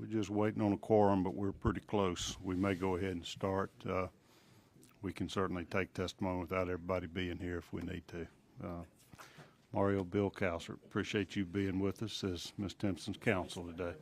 We're just waiting on a quorum, but we're pretty close. We may go ahead and start. We can certainly take testimony without everybody being here if we need to. Mario Bill Cowser, appreciate you being with us as Ms. Timpson's counsel today.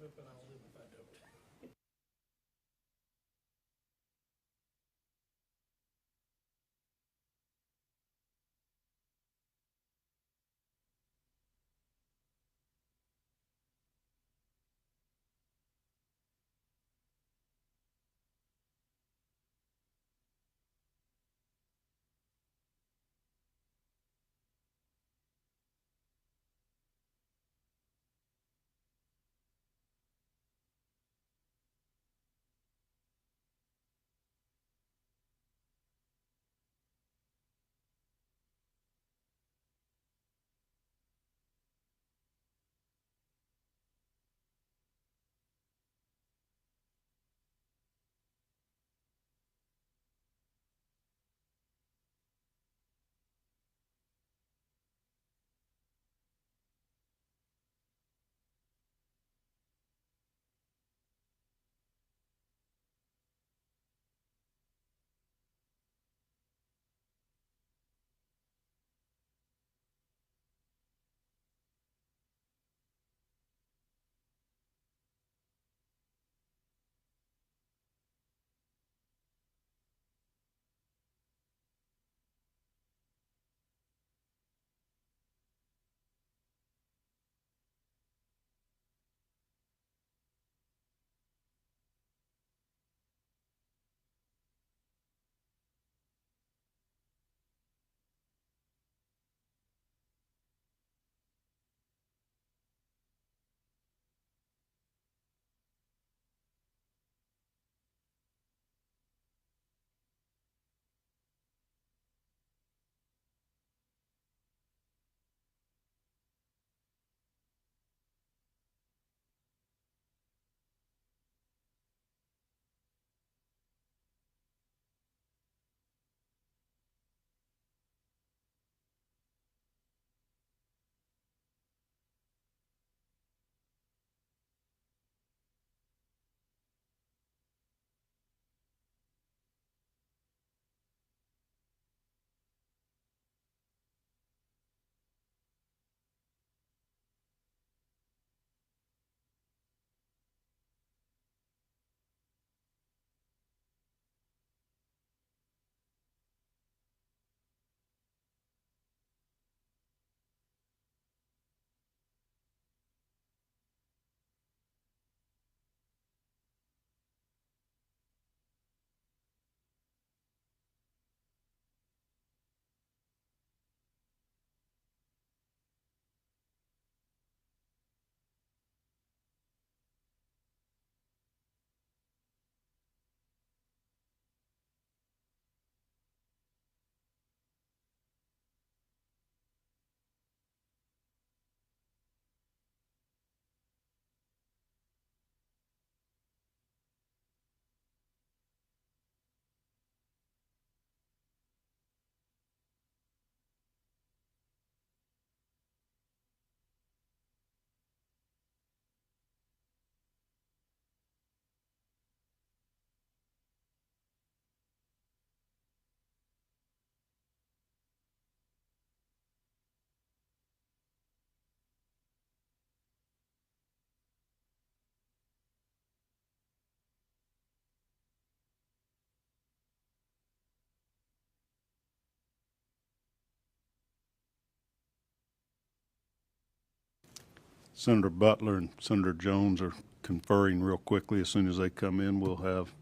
Senator Butler and Senator Jones are conferring real quickly. As soon as they come in, we'll have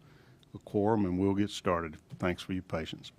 a quorum and we'll get started. Thanks for your patience.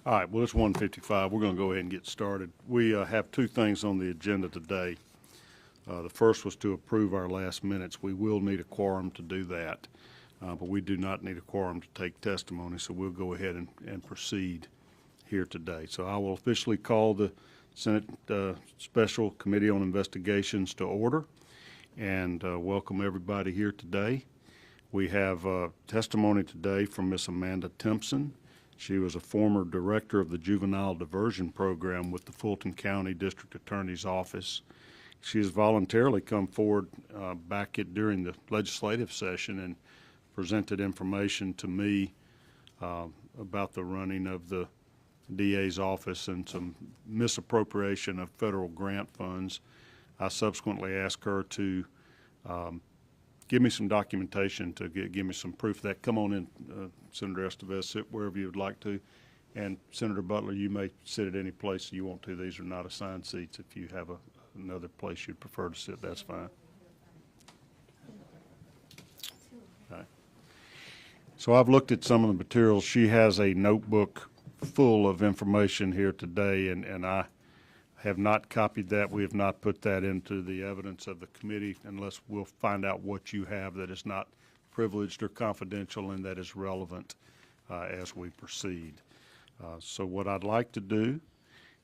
All right, well, it's 1:55. We're going to go ahead and get started. We have two things on the agenda today. The first was to approve our last minutes. We will need a quorum to do that, but we do not need a quorum to take testimony, so we'll go ahead and proceed here today. So I will officially call the Senate Special Committee on Investigations to order and welcome everybody here today. We have testimony today from Miss Amanda Timpson. She was a former director of the Juvenile Diversion Program with the Fulton County District Attorney's Office. She has voluntarily come forward during the legislative session and presented information to me about the running of the DA's office and some misappropriation of federal grant funds. I subsequently asked her to give me some documentation to give me some proof of that. Come on in, Senator Estevez, sit wherever you would like to. And Senator Butler, you may sit at any place you want to. These are not assigned seats. If you have another place you'd prefer to sit, that's fine. Okay. So I've looked at some of the materials. She has a notebook full of information here today, and I have not copied that. We have not put that into the evidence of the committee unless we'll find out what you have that is not privileged or confidential and that is relevant as we proceed. So what I'd like to do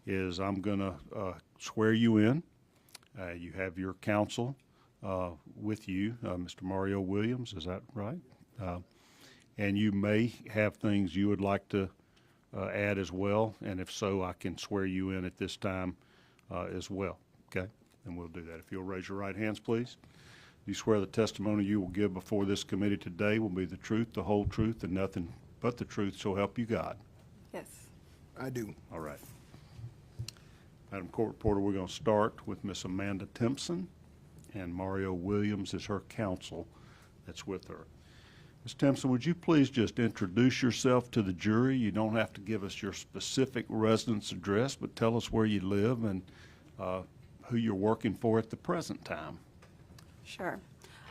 is I'm going to swear you in. You have your counsel with you, Mr. Mario Williams, is that right? And you may have things you would like to add as well, and if so, I can swear you in at this time as well, okay? And we'll do that. If you'll raise your right hands, please. You swear the testimony you will give before this committee today will be the truth, the whole truth, and nothing but the truth, so help you God. Yes. I do. All right. Madam Court Reporter, we're going to start with Miss Amanda Timpson, and Mario Williams is her counsel that's with her. Ms. Timpson, would you please just introduce yourself to the jury? You don't have to give us your specific residence address, but tell us where you live and who you're working for at the present time. Sure.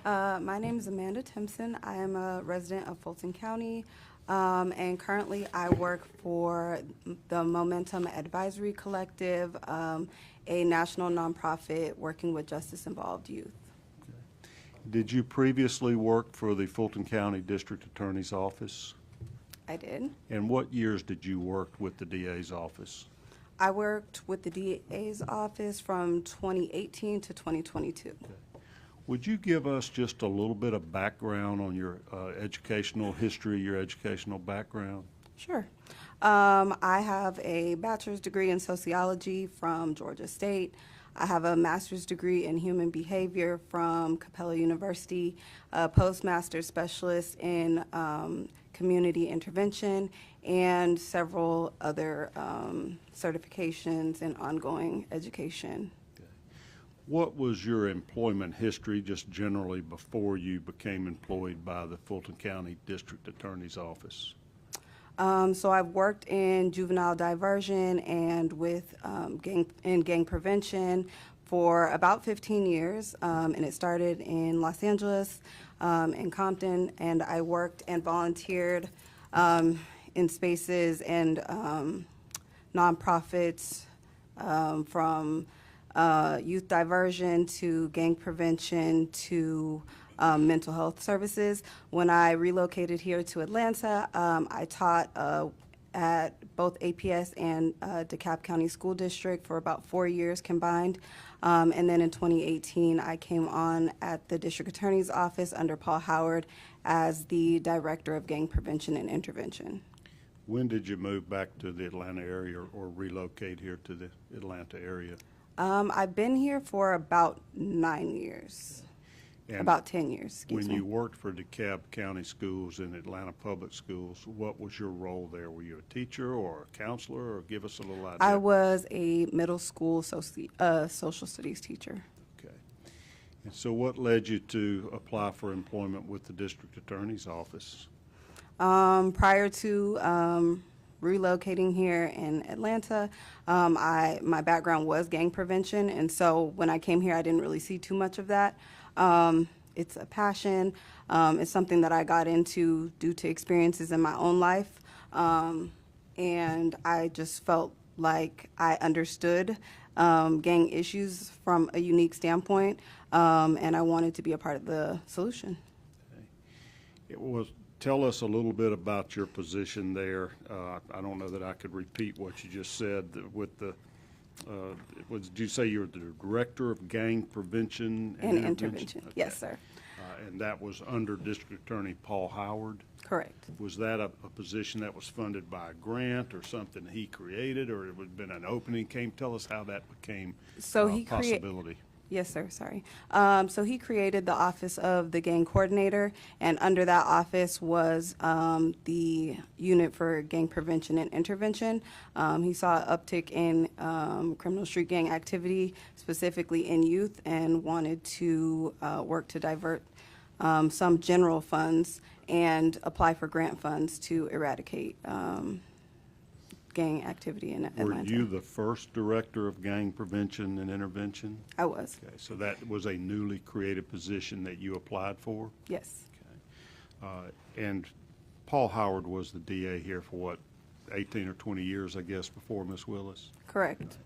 My name is Amanda Timpson. I am a resident of Fulton County, and currently I work for the Momentum Advisory Collective, a national nonprofit working with justice-involved youth. Did you previously work for the Fulton County District Attorney's Office? I did. And what years did you work with the DA's office? I worked with the DA's office from 2018 to 2022. Okay. Would you give us just a little bit of background on your educational history, your educational background? Sure. I have a bachelor's degree in sociology from Georgia State. I have a master's degree in human behavior from Capella University, a postmaster's specialist in community intervention, and several other certifications in ongoing education. Okay. What was your employment history just generally before you became employed by the Fulton County District Attorney's Office? So I've worked in juvenile diversion and with gang prevention for about 15 years, and it started in Los Angeles, in Compton, and I worked and volunteered in spaces and nonprofits from youth diversion to gang prevention to mental health services. When I relocated here to Atlanta, I taught at both APS and DeKalb County School District for about 4 years combined. And then in 2018, I came on at the District Attorney's Office under Paul Howard as the Director of Gang Prevention and Intervention. When did you move back to the Atlanta area or relocate here to the Atlanta area? I've been here for about 9 years. And about 10 years, excuse me. When you worked for DeKalb County Schools and Atlanta Public Schools, what was your role there? Were you a teacher or a counselor, or give us a little idea? I was a middle school social studies teacher. Okay. And so what led you to apply for employment with the District Attorney's Office? Prior to relocating here in Atlanta, my background was gang prevention, and so when I came here, I didn't really see too much of that. It's a passion. It's something that I got into due to experiences in my own life. and I just felt like I understood gang issues from a unique standpoint, and I wanted to be a part of the solution. It was, tell us a little bit about your position there. I don't know that I could repeat what you just said with the, did you say you're the Director of Gang Prevention and Intervention? Okay. Yes, sir. And that was under District Attorney Paul Howard? Correct. Was that a position that was funded by a grant or something he created, or it would have been an opening? Tell us how that became a possibility. Yes, sir, sorry. So he created the Office of the Gang Coordinator, and under that office was the Unit for Gang Prevention and Intervention. He saw an uptick in criminal street gang activity, specifically in youth, and wanted to work to divert some general funds and apply for grant funds to eradicate gang activity in Atlanta. Were you the first Director of Gang Prevention and Intervention? I was. Okay, so that was a newly created position that you applied for? Yes. Okay. And Paul Howard was the DA here for what, 18 or 20 years, I guess, before Ms. Willis? Correct.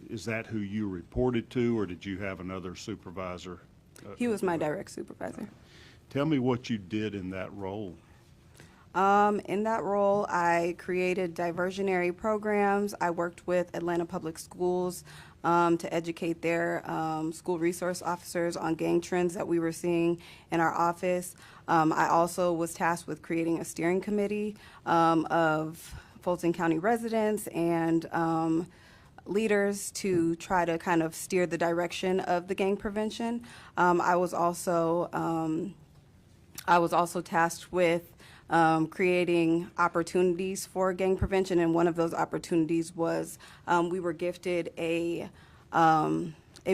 Is that who you reported to, or did you have another supervisor? He was my direct supervisor. Tell me what you did in that role. In that role, I created diversionary programs. I worked with Atlanta Public Schools to educate their school resource officers on gang trends that we were seeing in our office. I also was tasked with creating a steering committee of Fulton County residents and leaders to try to kind of steer the direction of the gang prevention. I was also tasked with creating opportunities for gang prevention, and one of those opportunities was we were gifted a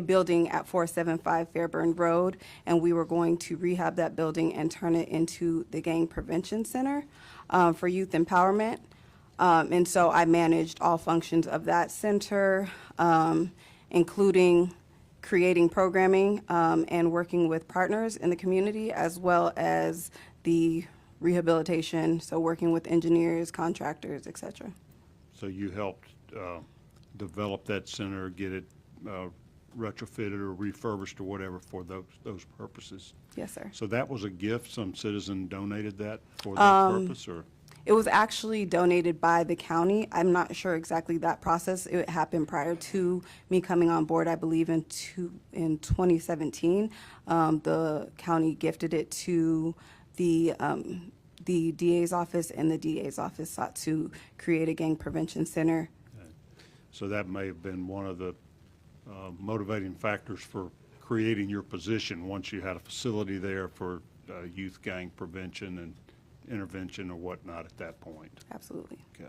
building at 475 Fairburn Road, and we were going to rehab that building and turn it into the Gang Prevention Center for youth empowerment. And so I managed all functions of that center, including creating programming and working with partners in the community, as well as the rehabilitation, so working with engineers, contractors, et cetera. So you helped develop that center, get it retrofitted or refurbished or whatever for those purposes? Yes, sir. So that was a gift? Some citizen donated that for that purpose, or? It was actually donated by the county. I'm not sure exactly that process. It happened prior to me coming on board, I believe in 2017. The county gifted it to the DA's office, and the DA's office sought to create a gang prevention center. Okay. So that may have been one of the motivating factors for creating your position once you had a facility there for youth gang prevention and intervention or whatnot at that point. Absolutely. Okay.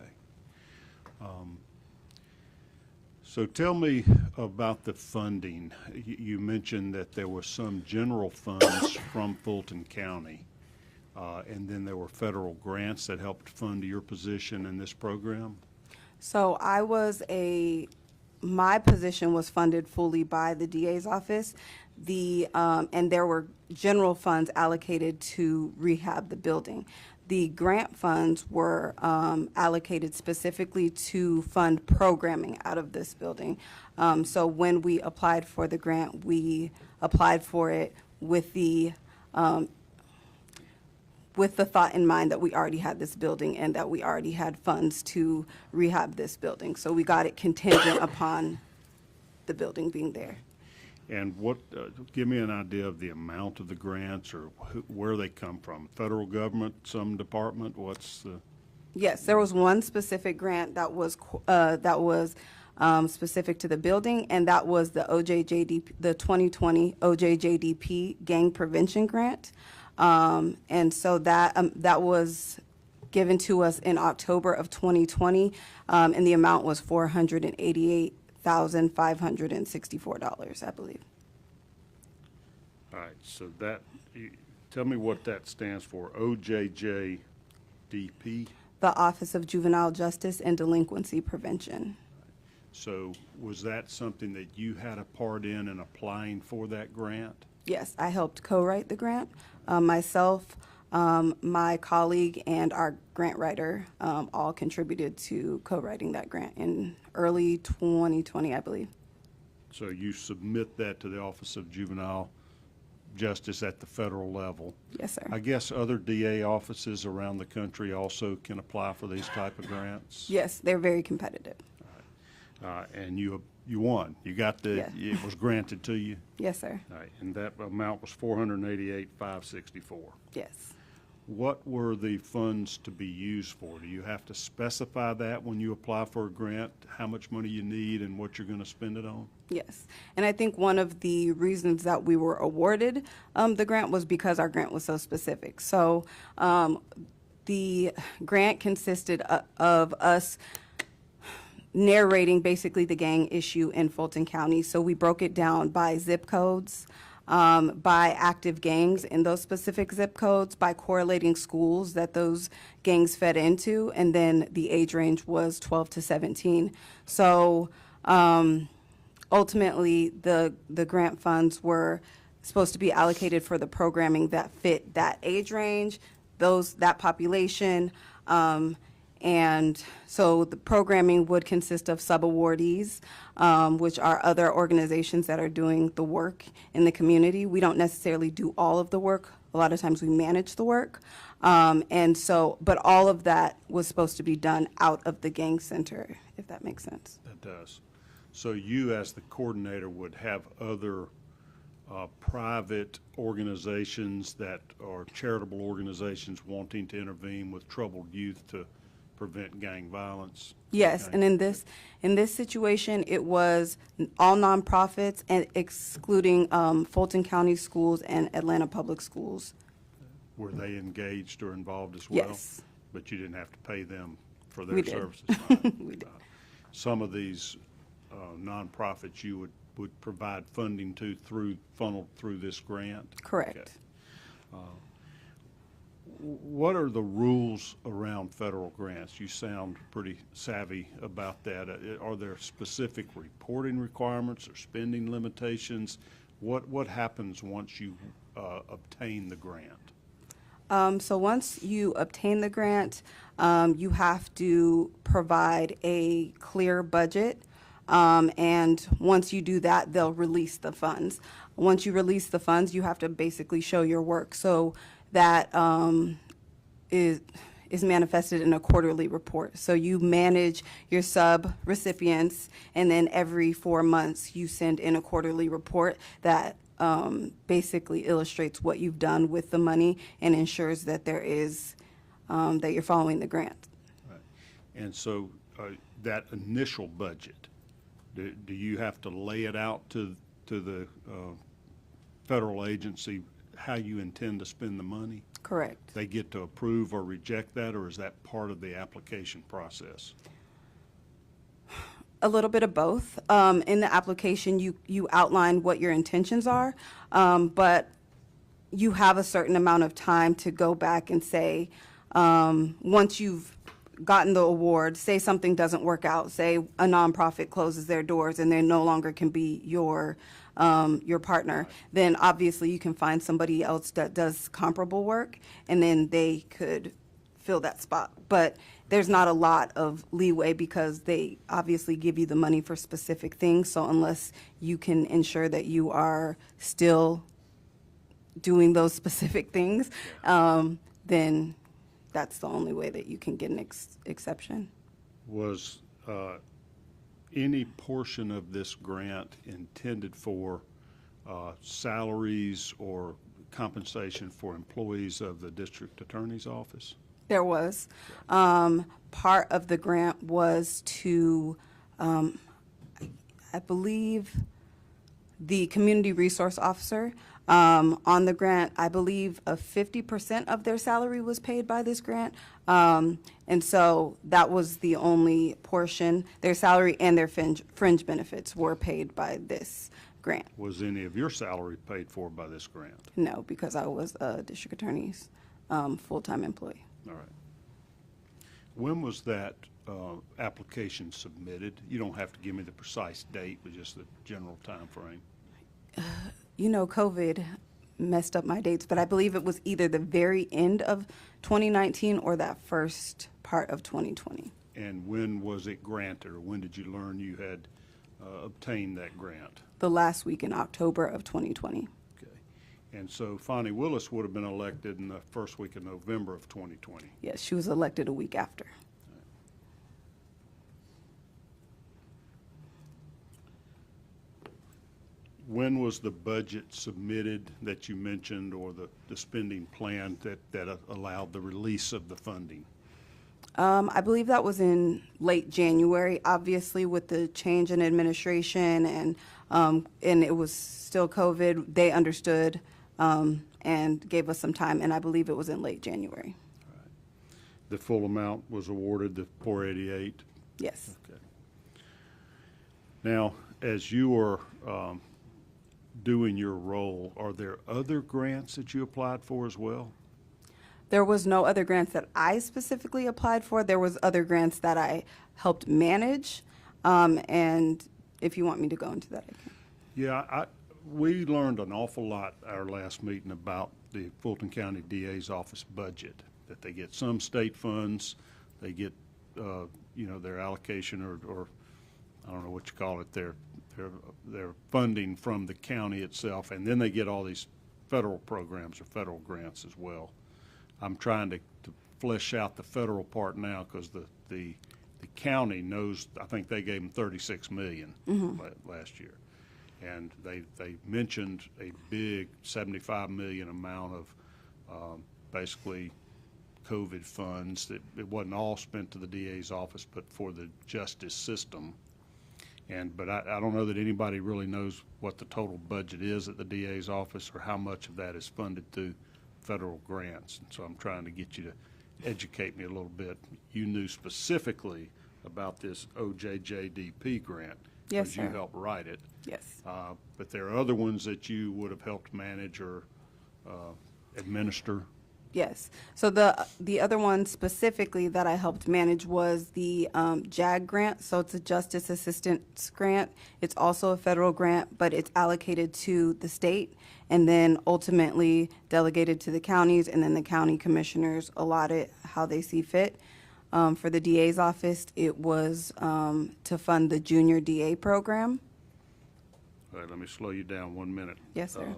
So tell me about the funding. You mentioned that there were some general funds from Fulton County, and then there were federal grants that helped fund your position in this program? So my position was funded fully by the DA's office. And there were general funds allocated to rehab the building. The grant funds were allocated specifically to fund programming out of this building. So when we applied for the grant, we applied for it with the thought in mind that we already had this building and that we already had funds to rehab this building. So we got it contingent upon the building being there. And what, give me an idea of the amount of the grants or where they come from. Federal government, some department, what's the? Yes, there was one specific grant that was specific to the building, and that was the the 2020 OJJDP Gang Prevention Grant. And so that was given to us in October of 2020, and the amount was $488,564, I believe. All right, so tell me what that stands for, OJJDP? The Office of Juvenile Justice and Delinquency Prevention. So was that something that you had a part in applying for that grant? Yes, I helped co-write the grant myself, My colleague and our grant writer all contributed to co-writing that grant in early 2020, I believe. So you submit that to the Office of Juvenile Justice at the federal level. Yes, sir. I guess other DA offices around the country also can apply for these type of grants? Yes, they're very competitive. And you won. You got the, Yeah. it was granted to you? Yes, sir. All right, and that amount was $488,564. Yes. What were the funds to be used for? Do you have to specify that when you apply for a grant, how much money you need and what you're going to spend it on? Yes. And I think one of the reasons that we were awarded the grant was because our grant was so specific. So the grant consisted of us narrating basically the gang issue in Fulton County. So we broke it down by zip codes, by active gangs in those specific zip codes, by correlating schools that those gangs fed into, and then the age range was 12 to 17. So ultimately, the grant funds were supposed to be allocated for the programming that fit that age range, that population, and so the programming would consist of sub-awardees, which are other organizations that are doing the work in the community. We don't necessarily do all of the work. A lot of times we manage the work. But all of that was supposed to be done out of the gang center, if that makes sense. That does. So you, as the coordinator, would have other private organizations that are charitable organizations wanting to intervene with troubled youth to prevent gang violence? Yes, Okay. and in this situation, it was all nonprofits and excluding Fulton County Schools and Atlanta Public Schools. Were they engaged or involved as well? Yes. But you didn't have to pay them for their We did. services? Right. We did. Some of these nonprofits you would provide funding to funneled through this grant? Correct. Okay. What are the rules around federal grants? You sound pretty savvy about that. Are there specific reporting requirements or spending limitations? What happens once you obtain the grant? So once you obtain the grant, you have to provide a clear budget. And once you do that, they'll release the funds. Once you release the funds, you have to basically show your work. So that is manifested in a quarterly report. So you manage your sub-recipients, and then every 4 months you send in a quarterly report that basically illustrates what you've done with the money and ensures that there is that you're following the grant. Right. And so that initial budget, do you have to lay it out to the federal agency how you intend to spend the money? Correct. They get to approve or reject that, or is that part of the application process? A little bit of both. In the application, you outline what your intentions are, but you have a certain amount of time to go back and say, once you've gotten the award, say something doesn't work out, say a nonprofit closes their doors and they no longer can be your partner, then obviously you can find somebody else that does comparable work, and then they could fill that spot. But there's not a lot of leeway because they obviously give you the money for specific things. So unless you can ensure that you are still doing those specific things, then that's the only way that you can get an exception. Was any portion of this grant intended for salaries or compensation for employees of the district attorney's office? There was. Part of the grant was to, I believe, the community resource officer. On the grant, I believe 50% of their salary was paid by this grant. And so that was the only portion. Their salary and their fringe benefits were paid by this grant. Was any of your salary paid for by this grant? No, because I was a district attorney's full-time employee. All right. When was that application submitted? You don't have to give me the precise date, but just the general time frame. You know, COVID messed up my dates, but I believe it was either the very end of 2019 or that first part of 2020. And when was it granted, or when did you learn you had obtained that grant? The last week in October of 2020. Okay. And so Fani Willis would have been elected in the first week of November of 2020. Yes, she was elected a week after. When was the budget submitted that you mentioned, or the spending plan that allowed the release of the funding? I believe that was in late January. Obviously, with the change in administration and it was still COVID, they understood and gave us some time, and I believe it was in late January. All right. The full amount was awarded, the 488? Yes. Okay. Now, as you were doing your role, are there other grants that you applied for as well? There was no other grants that I specifically applied for. There was other grants that I helped manage, and if you want me to go into that, I can. Yeah, we learned an awful lot our last meeting about the Fulton County DA's office budget, that they get some state funds, they get, their allocation or I don't know what you call it, their funding from the county itself, and then they get all these federal programs or federal grants as well. I'm trying to flesh out the federal part now, because the county knows, I think they gave them $36 million last year. And they mentioned a big $75 million amount of basically COVID funds that it wasn't all spent to the DA's office, but for the justice system. But I don't know that anybody really knows what the total budget is at the DA's office, or how much of that is funded through federal grants. And so I'm trying to get you to educate me a little bit. You knew specifically about this OJJDP grant. Yes, because sir. you helped write it. Yes. But there are other ones that you would have helped manage or administer. Yes. So the other one specifically that I helped manage was the JAG grant. So it's a Justice Assistance Grant. It's also a federal grant, but it's allocated to the state and then ultimately delegated to the counties, and then the county commissioners allot it how they see fit. For the DA's office, it was to fund the junior DA program. All right, let me slow you down 1 minute. Yes, sir.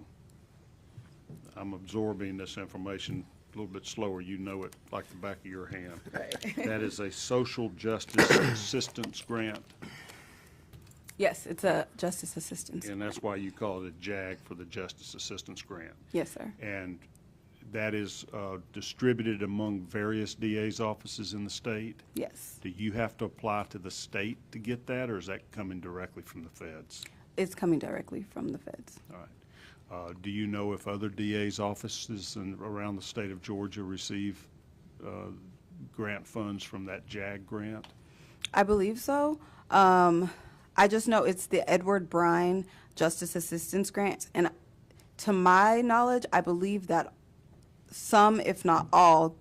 I'm absorbing this information a little bit slower. You know it like the back of your hand. Right. That is a social justice assistance grant, Yes, it's a Justice Assistance. and that's why you call it a JAG, for the Justice Assistance Grant. Yes, sir. And that is distributed among various DA's offices in the state. Yes. Do you have to apply to the state to get that, or is that coming directly from the feds? It's coming directly from the feds. All right. Do you know if other DA's offices around the state of Georgia receive grant funds from that JAG grant? I believe so. I just know it's the Edward Brine Justice Assistance Grant. And to my knowledge, I believe that some, if not all,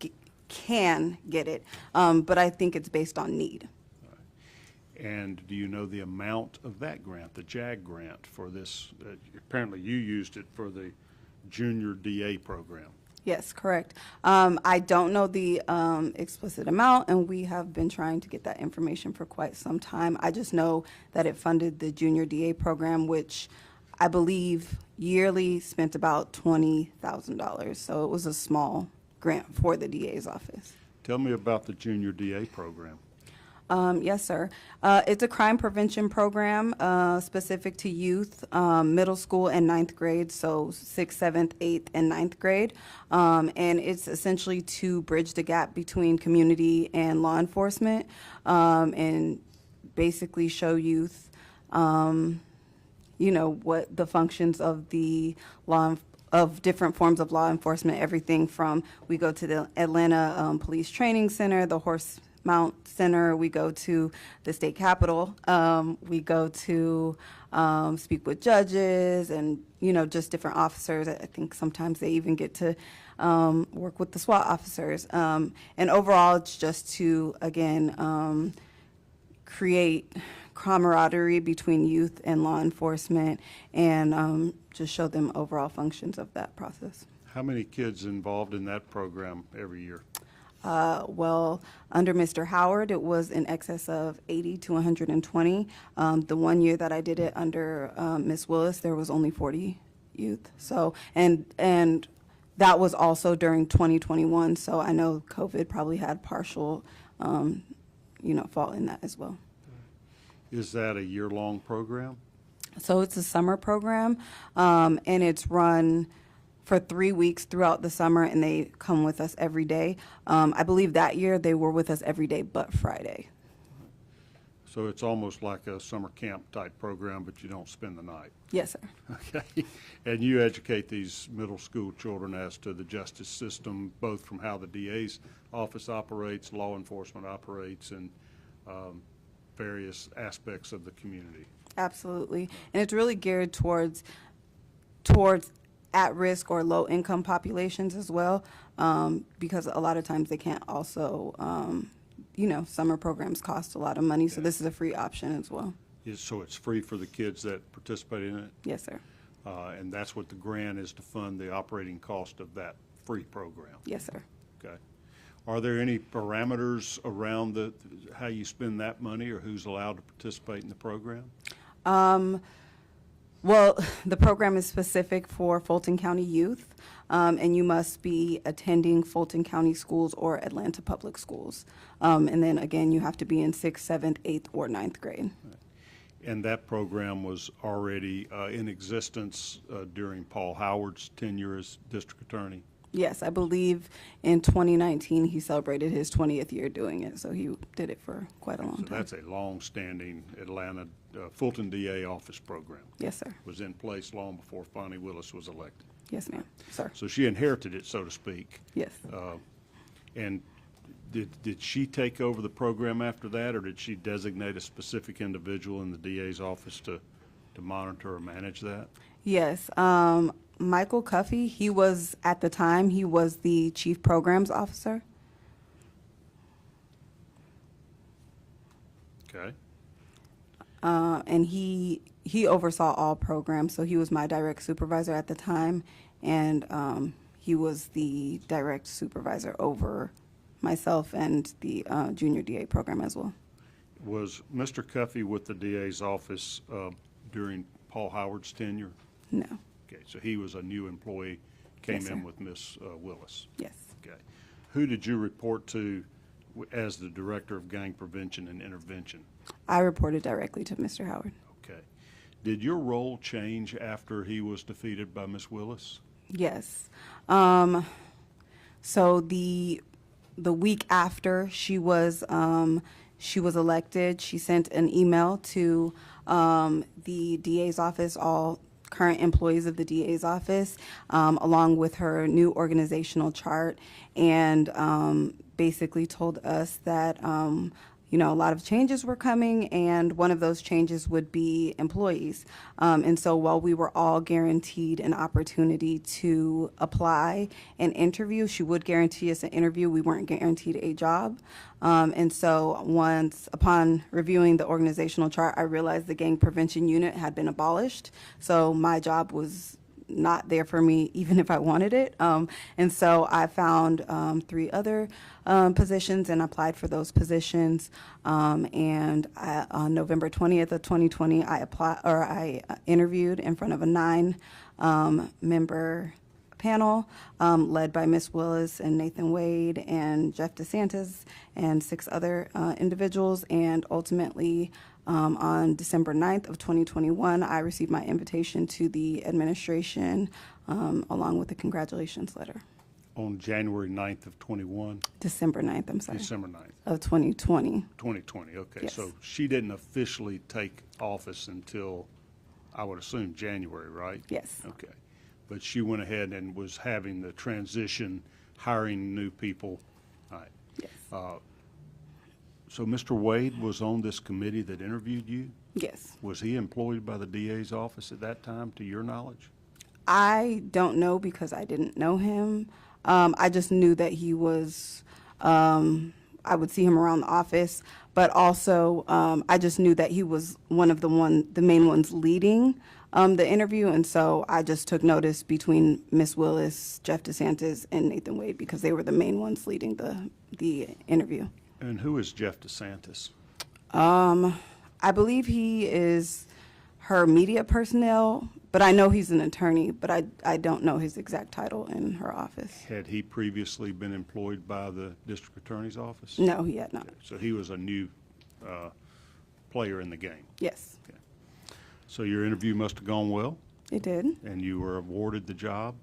can get it. But I think it's based on need. All right. And do you know the amount of that grant, the JAG grant, for this? Apparently you used it for the junior DA program. Yes, correct. I don't know the explicit amount, and we have been trying to get that information for quite some time. I just know that it funded the junior DA program, which I believe yearly spent about $20,000. So it was a small grant for the DA's office. Tell me about the junior DA program. Yes, sir. It's a crime prevention program specific to youth, middle school and ninth grade, so 6th, 7th, 8th, and 9th grade. And it's essentially to bridge the gap between community and law enforcement, and basically show youth, what the functions of the of different forms of law enforcement, everything from, we go to the Atlanta Police Training Center, the Horse Mount Center, we go to the state capitol, we go to speak with judges and, just different officers. I think sometimes they even get to work with the SWAT officers. And overall, it's just to, again, create camaraderie between youth and law enforcement, and just show them overall functions of that process. How many kids involved in that program every year? Well, under Mr. Howard, it was in excess of 80 to 120. The one year that I did it under Ms. Willis, there was only 40 youth. So, and that was also during 2021. So I know COVID probably had partial, fault in that as well. Is that a year-long program? So it's a summer program, and it's run for 3 weeks throughout the summer, and they come with us every day. I believe that year they were with us every day but Friday. So it's almost like a summer camp type program, but you don't spend the night. Yes, sir. Okay. And you educate these middle school children as to the justice system, both from how the DA's office operates, law enforcement operates, and various aspects of the community. Absolutely. And it's really geared towards at-risk or low-income populations as well, because a lot of times they can't also, summer programs cost a lot of money, so this is a free option as well. So it's free for the kids that participate in it? Yes, sir. And that's what the grant is to fund the operating cost of that free program? Yes, sir. Okay. Are there any parameters around how you spend that money or who's allowed to participate in the program? Well, the program is specific for Fulton County youth, and you must be attending Fulton County schools or Atlanta Public Schools. And then again, you have to be in 6th, 7th, 8th, or 9th grade. And that program was already in existence during Paul Howard's tenure as district attorney? Yes, I believe in 2019 he celebrated his 20th year doing it, so he did it for quite a long time. So that's a long-standing Atlanta Fulton DA office program. Yes, sir. Was in place long before Fani Willis was elected. Yes, ma'am. Sir. So she inherited it, so to speak. Yes. And did she take over the program after that, or did she designate a specific individual in the DA's office to monitor or manage that? Yes. Michael Cuffey, he was, at the time, he was the chief programs officer. Okay. And he oversaw all programs, so he was my direct supervisor at the time, and he was the direct supervisor over myself and the junior DA program as well. Was Mr. Cuffey with the DA's office during Paul Howard's tenure? No. Okay, so he was a new employee, came Yes, sir. in with Miss Willis. Yes. Okay. Who did you report to as the Director of Gang Prevention and Intervention? I reported directly to Mr. Howard. Okay. Did your role change after he was defeated by Miss Willis? Yes. So the week after she was elected, she sent an email to the DA's office, all current employees of the DA's office, along with her new organizational chart, and basically told us that a lot of changes were coming, and one of those changes would be employees. And so while we were all guaranteed an opportunity to apply and interview, she would guarantee us an interview. We weren't guaranteed a job. And so upon reviewing the organizational chart, I realized the gang prevention unit had been abolished. So my job was not there for me, even if I wanted it. And so I found 3 other positions and applied for those positions. And on November 20th of 2020, I interviewed in front of a 9-member panel led by Ms. Willis and Nathan Wade and Jeff DeSantis and 6 other individuals. And ultimately, on December 9th of 2021, I received my invitation to the administration along with a congratulations letter. On January 9th of 21? December 9th, I'm sorry. December 9th. Of 2020. 2020, okay. Yes. So she didn't officially take office until, I would assume, January, right? Yes. Okay. But she went ahead and was having the transition, hiring new people. All right. Yes. So Mr. Wade was on this committee that interviewed you? Yes. Was he employed by the DA's office at that time, to your knowledge? I don't know because I didn't know him. I just knew that he was I would see him around the office, but also I just knew that he was one of the main ones leading the interview, and so I just took notice between Miss Willis, Jeff DeSantis, and Nathan Wade because they were the main ones leading the interview. And who is Jeff DeSantis? I believe he is her media personnel, but I know he's an attorney, but I don't know his exact title in her office. Had he previously been employed by the district attorney's office? No, he had not. Okay. So he was a new player in the game. Yes, Okay. So your interview must have gone well, it did. and you were awarded the job.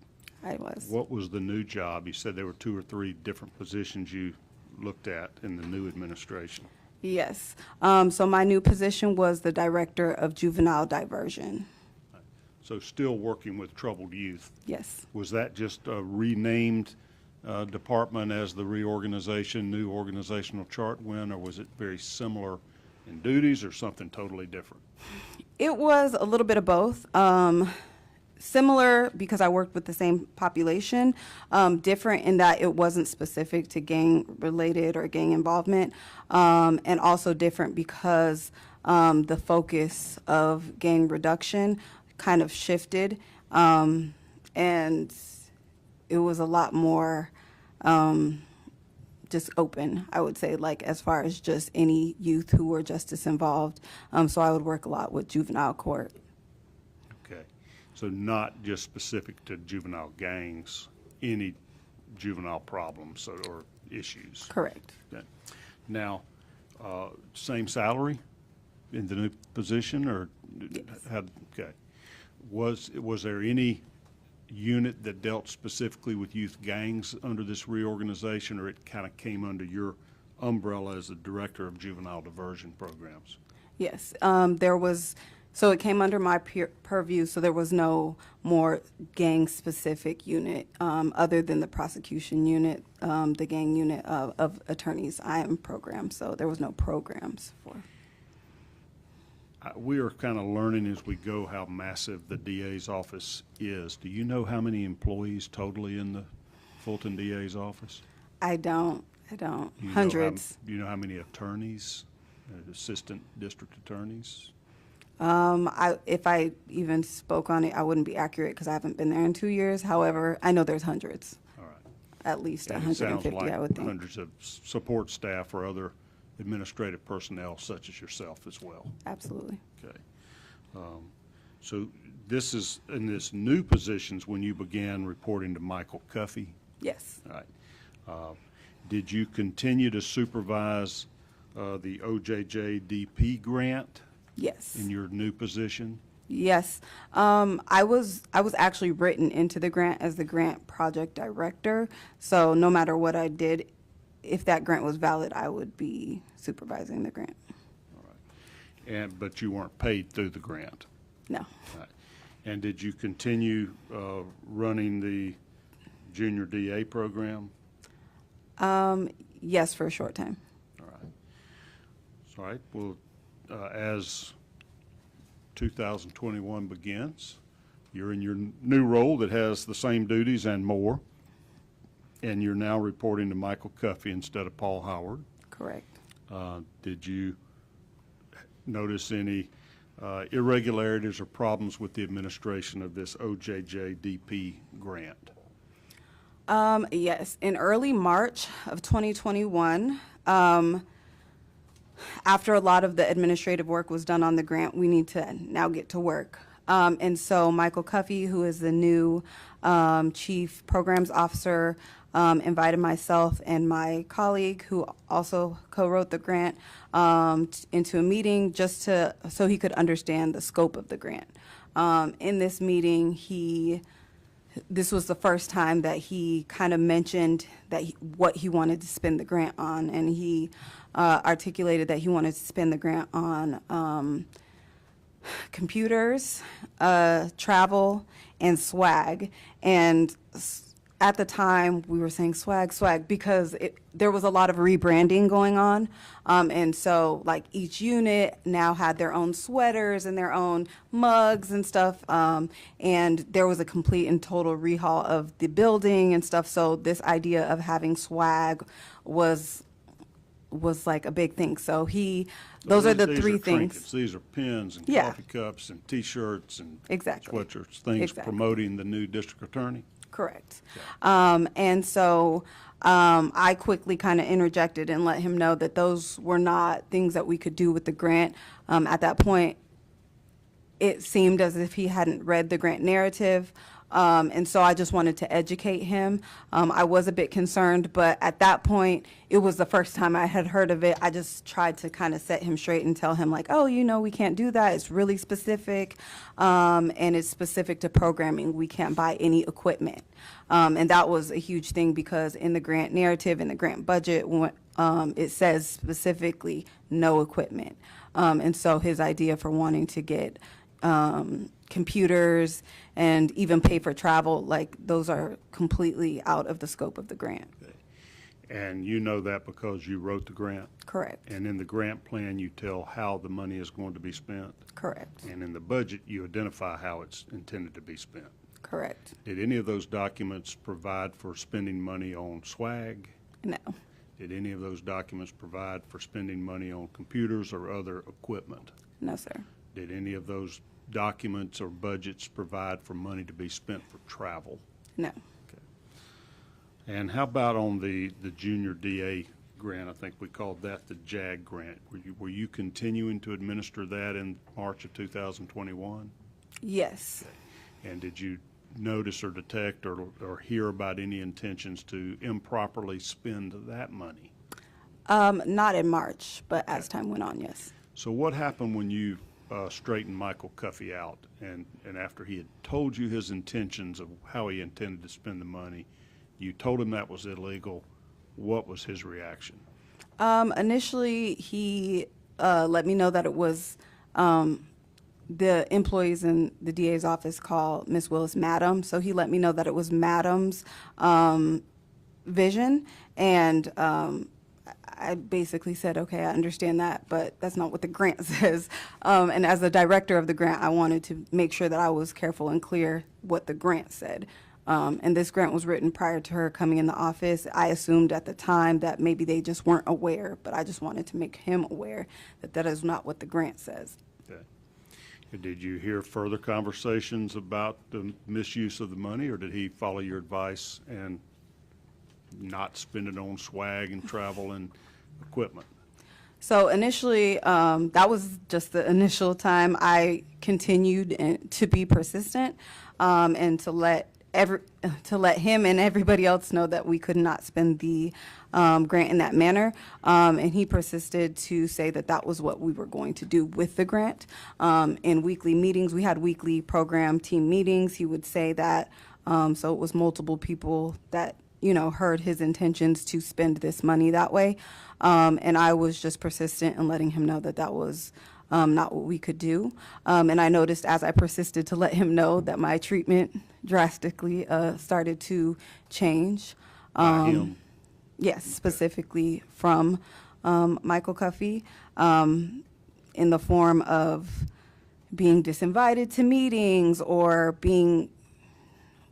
I was. What was the new job? You said there were 2 or 3 different positions you looked at in the new administration. Yes. So my new position was the Director of Juvenile Diversion. So still working with troubled youth. Yes. Was that just a renamed department as the reorganization, new organizational chart went, or was it very similar in duties or something totally different? It was a little bit of both. Similar because I worked with the same population, different in that it wasn't specific to gang-related or gang involvement, and also different because the focus of gang reduction kind of shifted, and it was a lot more just open, I would say, like as far as just any youth who were justice involved. So I would work a lot with juvenile court. Okay. So not just specific to juvenile gangs, any juvenile problems or issues. Correct. Okay. Now, same salary in the new position, or Yes. okay. Was there any unit that dealt specifically with youth gangs under this reorganization, or it kind of came under your umbrella as the Director of Juvenile Diversion Programs? Yes, there was, so it came under my purview, so there was no more gang-specific unit other than the prosecution unit, the gang unit of attorneys I am program, so there was no programs for. We are kind of learning as we go how massive the DA's office is. Do you know how many employees totally in the Fulton DA's office? I don't, Do you hundreds. Do you know how many attorneys, assistant district attorneys? If I even spoke on it, I wouldn't be accurate because I haven't been there in 2 years. However, I know there's hundreds, All right. at least And it 150, sounds like I would think. hundreds of support staff or other administrative personnel such as yourself as well. Absolutely. Okay. So this is in this new positions when you began reporting to Michael Cuffey. Yes. All right. Did you continue to supervise the OJJDP grant Yes. in your new position? Yes. I was actually written into the grant as the grant project director. So no matter what I did, if that grant was valid, I would be supervising the grant. All right. But you weren't paid through the grant? No. All right. And did you continue running the junior DA program? Yes, for a short time. All right. All right. Well, as 2021 begins, you're in your new role that has the same duties and more, and you're now reporting to Michael Cuffey instead of Paul Howard. Correct. Did you notice any irregularities or problems with the administration of this OJJDP grant? Yes. In early March of 2021, after a lot of the administrative work was done on the grant, we need to now get to work. And so Michael Cuffey, who is the new chief programs officer, invited myself and my colleague, who also co-wrote the grant, into a meeting just so he could understand the scope of the grant. In this meeting, this was the first time that he kind of mentioned that what he wanted to spend the grant on, and he articulated that he wanted to spend the grant on computers, travel, and swag. And at the time, we were saying swag, because there was a lot of rebranding going on. And so, like, each unit now had their own sweaters and their own mugs and stuff. And there was a complete and total rehaul of the building and stuff. So this idea of having swag was was like a big thing. So So those are the these three trinkets. things. These are pins and Yeah. coffee cups and T-shirts and Exactly. sweatshirts, things Exactly. promoting the new district attorney? Correct. And so I quickly kind of interjected and let him know that those were not things that we could do with the grant. At that point, it seemed as if he hadn't read the grant narrative. And so I just wanted to educate him. I was a bit concerned, but at that point, it was the first time I had heard of it. I just tried to kind of set him straight and tell him like, oh, we can't do that. It's really specific, and it's specific to programming. We can't buy any equipment. And that was a huge thing because in the grant narrative, in the grant budget, it says specifically no equipment. And so his idea for wanting to get computers and even pay for travel, like those are completely out of the scope of the grant. And you know that because you wrote the grant? Correct. And in the grant plan, you tell how the money is going to be spent? Correct. And in the budget, you identify how it's intended to be spent? Correct. Did any of those documents provide for spending money on swag? No. Did any of those documents provide for spending money on computers or other equipment? No, sir. Did any of those documents or budgets provide for money to be spent for travel? No. And how about on the junior DA grant? I think we called that the JAG grant. Were you continuing to administer that in March of 2021? Yes. And did you notice or detect or hear about any intentions to improperly spend that money? Not in March, but as time went on, yes. So what happened when you straightened Michael Cuffey out and after he had told you his intentions of how he intended to spend the money, you told him that was illegal? What was his reaction? Initially, he let me know that it was the employees in the DA's office call Miss Willis Madam. So he let me know that it was Madam's vision. And I basically said, okay, I understand that, but that's not what the grant says. And as the director of the grant, I wanted to make sure that I was careful and clear what the grant said. And this grant was written prior to her coming in the office. I assumed at the time that maybe they just weren't aware, but I just wanted to make him aware that that is not what the grant says. Okay. Did you hear further conversations about the misuse of the money, or did he follow your advice and not spend it on swag and travel and equipment? So initially, that was just the initial time. I continued to be persistent and to let him and everybody else know that we could not spend the grant in that manner. And he persisted to say that that was what we were going to do with the grant. In weekly meetings, we had weekly program team meetings. He would say that, so it was multiple people that heard his intentions to spend this money that way. And I was just persistent in letting him know that that was not what we could do. And I noticed as I persisted to let him know that my treatment drastically started to change. By him? Yes, specifically from Michael Cuffey, in the form of being disinvited to meetings or being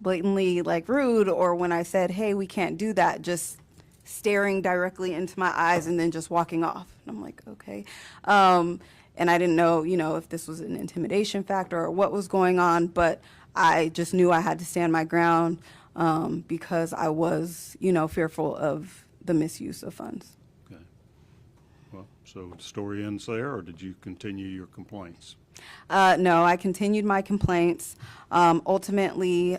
blatantly rude, or when I said, hey, we can't do that, just staring directly into my eyes and then just walking off. And I'm like, okay. And I didn't know, if this was an intimidation factor or what was going on, but I just knew I had to stand my ground because I was, fearful of the misuse of funds. Okay. Well, so the story ends there, or did you continue your complaints? No, I continued my complaints. Ultimately,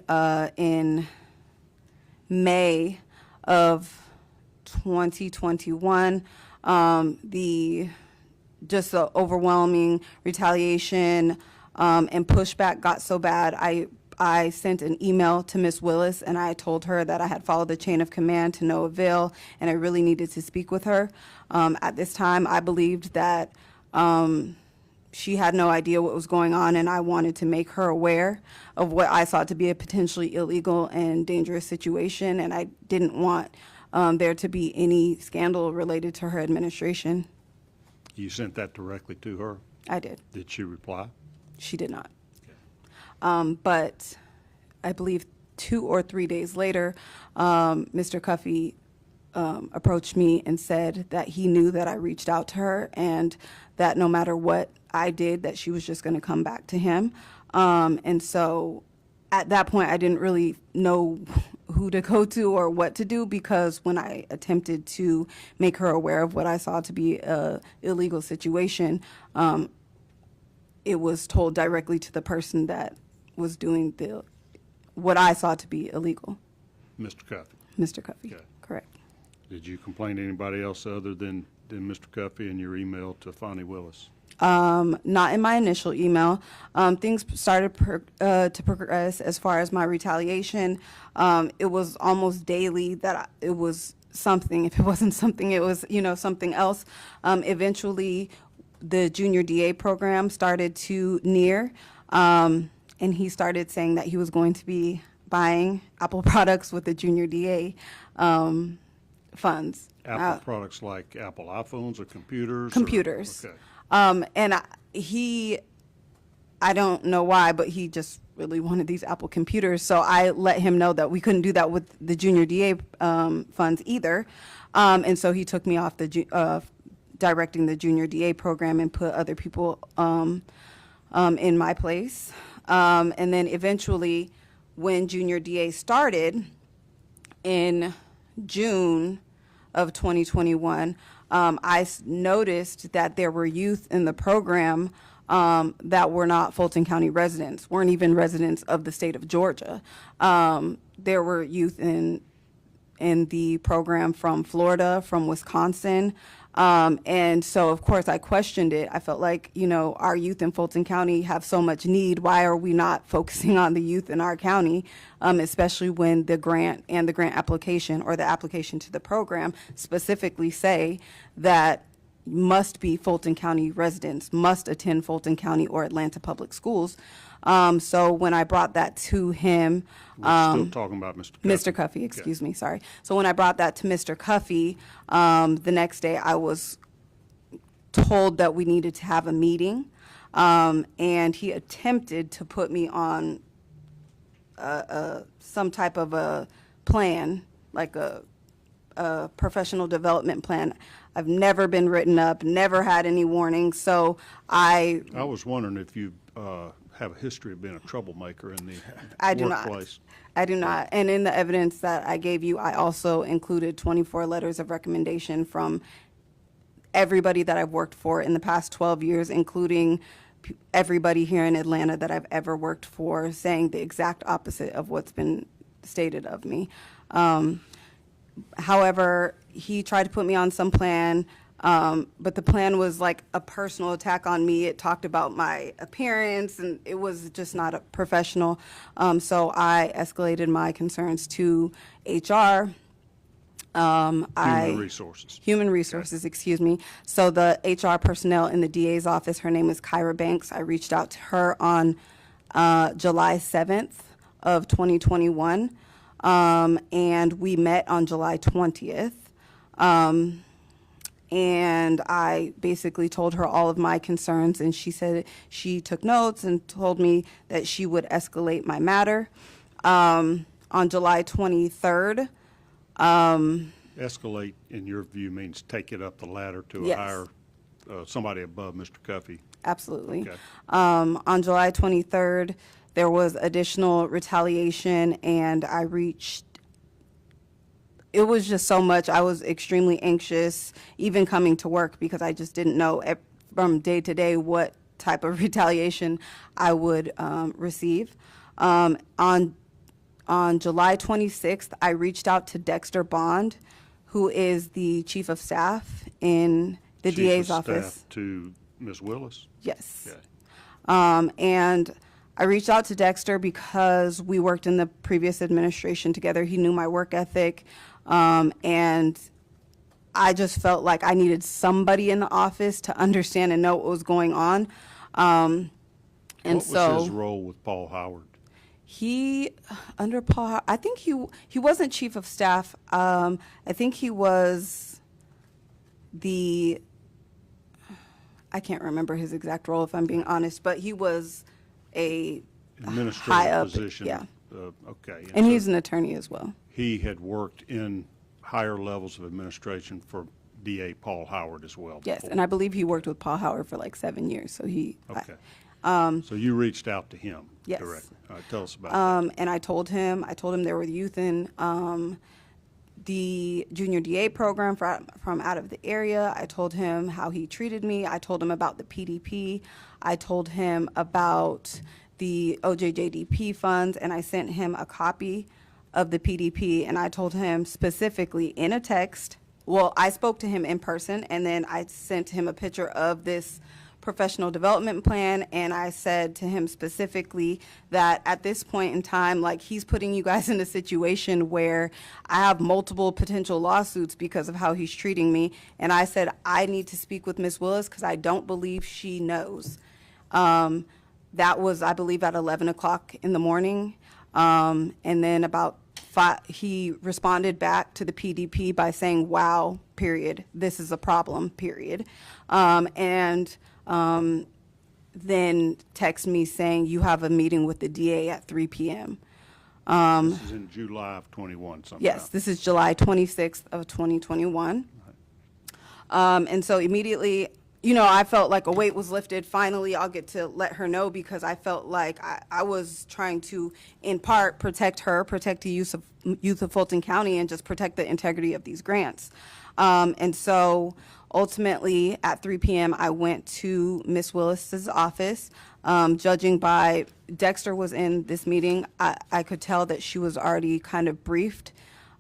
in May of 2021, the overwhelming retaliation and pushback got so bad, I sent an email to Miss Willis and I told her that I had followed the chain of command to no avail and I really needed to speak with her. At this time, I believed that she had no idea what was going on, and I wanted to make her aware of what I saw to be a potentially illegal and dangerous situation, and I didn't want there to be any scandal related to her administration. You sent that directly to her? I did. Did she reply? She did not. Okay. But I believe 2 or 3 days later, Mr. Cuffey approached me and said that he knew that I reached out to her and that no matter what I did, that she was just going to come back to him. And so at that point, I didn't really know who to go to or what to do, because when I attempted to make her aware of what I saw to be a illegal situation, it was told directly to the person that was doing what I saw to be illegal. Mr. Cuffey. Mr. Cuffey, Okay. correct. Did you complain to anybody else other than Mr. Cuffey in your email to Fani Willis? Not in my initial email. Things started to progress as far as my retaliation. It was almost daily that it was something. If it wasn't something, it was, something else. Eventually, the junior DA program started to near, and he started saying that he was going to be buying Apple products with the junior DA funds. Apple products like Apple iPhones or computers? Computers. Okay. And I don't know why, but he just really wanted these Apple computers. So I let him know that we couldn't do that with the junior DA funds either. And so he took me off directing the junior DA program and put other people in my place. And then eventually, when junior DA started in June of 2021, I noticed that there were youth in the program that were not Fulton County residents, weren't even residents of the state of Georgia. There were youth in the program from Florida, from Wisconsin. And so, of course, I questioned it. I felt like, our youth in Fulton County have so much need. Why are we not focusing on the youth in our county, especially when the grant and the grant application or the application to the program specifically say that must be Fulton County residents, must attend Fulton County or Atlanta Public Schools. So when I brought that to him, We're still talking about Mr. Cuffey. Mr. Cuffey, excuse me, sorry. So when I brought that to Mr. Cuffey, the next day I was told that we needed to have a meeting, and he attempted to put me on some type of a plan, like a professional development plan. I've never been written up, never had any warnings, so I was wondering if you have a history of being a troublemaker in the I do workplace. not. I do not. And in the evidence that I gave you, I also included 24 letters of recommendation from everybody that I've worked for in the past 12 years, including everybody here in Atlanta that I've ever worked for, saying the exact opposite of what's been stated of me. However, he tried to put me on some plan, but the plan was like a personal attack on me. It talked about my appearance, and it was just not a professional. So I escalated my concerns to HR. Human resources. Human resources, excuse me. So the HR personnel in the DA's office, her name is Kyra Banks. I reached out to her on July 7th of 2021, and we met on July 20th. And I basically told her all of my concerns, and she said she took notes and told me that she would escalate my matter. On July 23rd, Escalate, in your view, means take it up the ladder to Yes. a higher, somebody above Mr. Cuffey. absolutely. Okay. On July 23rd, there was additional retaliation, and it was just so much. I was extremely anxious, even coming to work, because I just didn't know from day to day what type of retaliation I would receive. On July 26th, I reached out to Dexter Bond, who is the chief of staff in the DA's office. Staff to Ms. Willis? Yes. Okay. And I reached out to Dexter because we worked in the previous administration together. He knew my work ethic, and I just felt like I needed somebody in the office to understand and know what was going on. What was his role with Paul Howard? Under Paul, I think he wasn't chief of staff. I think he was I can't remember his exact role, if I'm being honest, but he was a high Administrative up position? yeah. Okay. And so he's an attorney as well. he had worked in higher levels of administration for DA Paul Howard as well. Yes, before. and I believe he worked with Paul Howard for like 7 years, so he. Okay. So you reached out to him Yes. directly. All right, tell us about that. And I told him there were youth in the junior DA program from out of the area. I told him how he treated me. I told him about the PDP. I told him about the OJJDP funds, and I sent him a copy of the PDP, and I told him specifically in a text. Well, I spoke to him in person, and then I sent him a picture of this professional development plan, and I said to him specifically that at this point in time, like, he's putting you guys in a situation where I have multiple potential lawsuits because of how he's treating me, and I said I need to speak with Ms. Willis because I don't believe she knows. That was, I believe, at 11 o'clock in the morning, and then about 5, he responded back to the PDP by saying, wow, period, this is a problem, period, and then text me saying you have a meeting with the DA at 3 p.m. This is in July of 21 sometime. Yes, this is July 26th of 2021. And so immediately, you know, I felt like a weight was lifted. Finally, I'll get to let her know because I felt like I was trying to, in part, protect her, protect the youth of Fulton County, and just protect the integrity of these grants. And so ultimately, at 3 p.m., I went to Ms. Willis's office. Judging by Dexter was in this meeting, I could tell that she was already kind of briefed.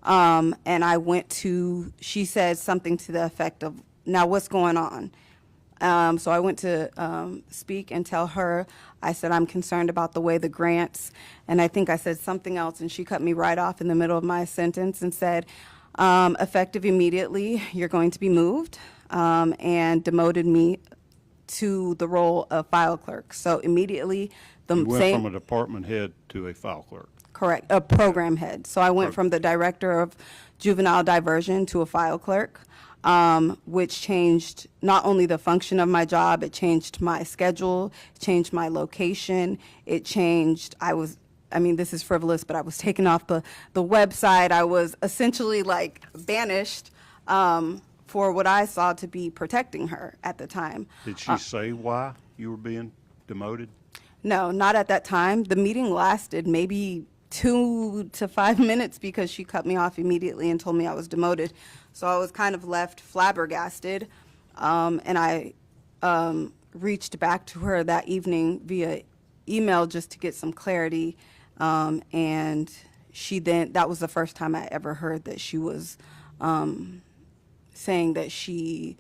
And I went to, she said something to the effect of, now what's going on? So I went to speak and tell her, I said, I'm concerned about the way the grants, and I think I said something else, and she cut me right off in the middle of my sentence and said, effective immediately, you're going to be moved, and demoted me to the role of file clerk. So immediately, the You went same. from a department head to a file clerk. Correct, a program head. So I went from the director of juvenile diversion to a file clerk, which changed not only the function of my job, it changed my schedule, changed my location, it changed, I mean, this is frivolous, but I was taken off the website. I was essentially like banished for what I saw to be protecting her at the time. Did she say why you were being demoted? No, not at that time. The meeting lasted maybe 2 to 5 minutes because she cut me off immediately and told me I was demoted. So I was kind of left flabbergasted, and I reached back to her that evening via email just to get some clarity, and she then, that was the first time I ever heard that she was saying that she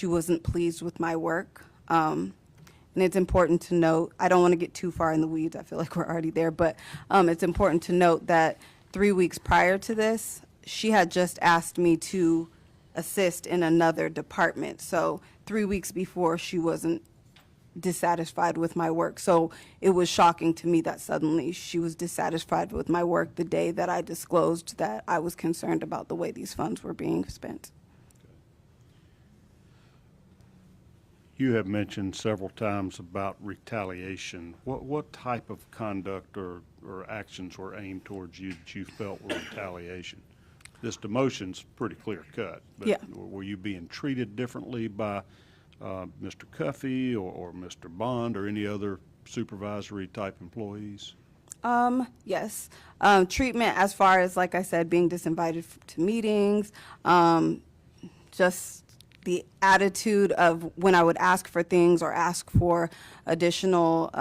wasn't pleased with my work. And it's important to note, I don't want to get too far in the weeds, I feel like we're already there, but it's important to note that 3 weeks prior to this, she had just asked me to assist in another department. So 3 weeks before, she wasn't dissatisfied with my work. So it was shocking to me that suddenly she was dissatisfied with my work the day that I disclosed that I was concerned about the way these funds were being spent. You have mentioned several times about retaliation. What type of conduct or actions were aimed towards you that you felt were retaliation? This demotion's pretty clear cut, but Yeah. were you being treated differently by Mr. Cuffey or Mr. Bond or any other supervisory type employees? Yes. Treatment as far as, like I said, being disinvited to meetings, just the attitude of when I would ask for things or ask for additional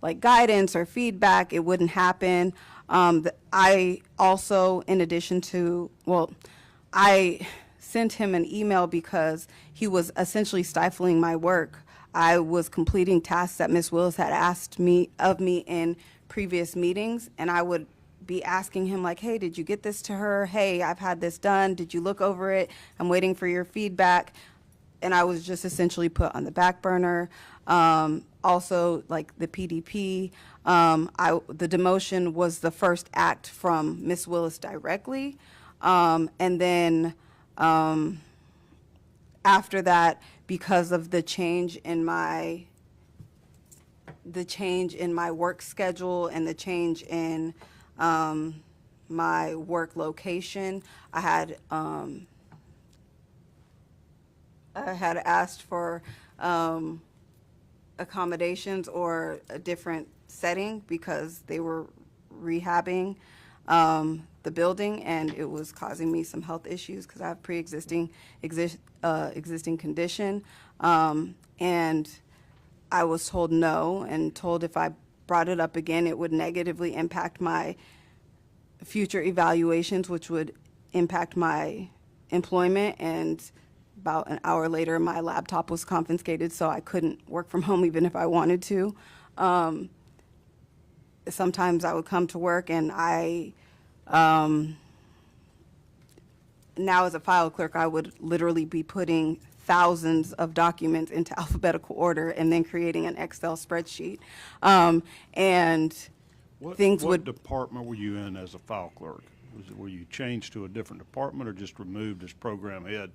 like guidance or feedback, it wouldn't happen. I also, in addition to, well, I sent him an email because he was essentially stifling my work. I was completing tasks that Ms. Willis had asked me in previous meetings, and I would be asking him like, hey, did you get this to her? Hey, I've had this done. Did you look over it? I'm waiting for your feedback. And I was just essentially put on the back burner. Also, like the PDP, the demotion was the first act from Ms. Willis directly. And then after that, because of the change in my work schedule and the change in my work location. I had asked for accommodations or a different setting because they were rehabbing the building, and it was causing me some health issues because I have pre-existing existing condition. And I was told no, and told if I brought it up again, it would negatively impact my future evaluations, which would impact my employment. And about an hour later, my laptop was confiscated, so I couldn't work from home even if I wanted to. Sometimes I would come to work, and now as a file clerk, I would literally be putting thousands of documents into alphabetical order and then creating an Excel spreadsheet. And things What would. department were you in as a file clerk? Were you changed to a different department or just removed as program head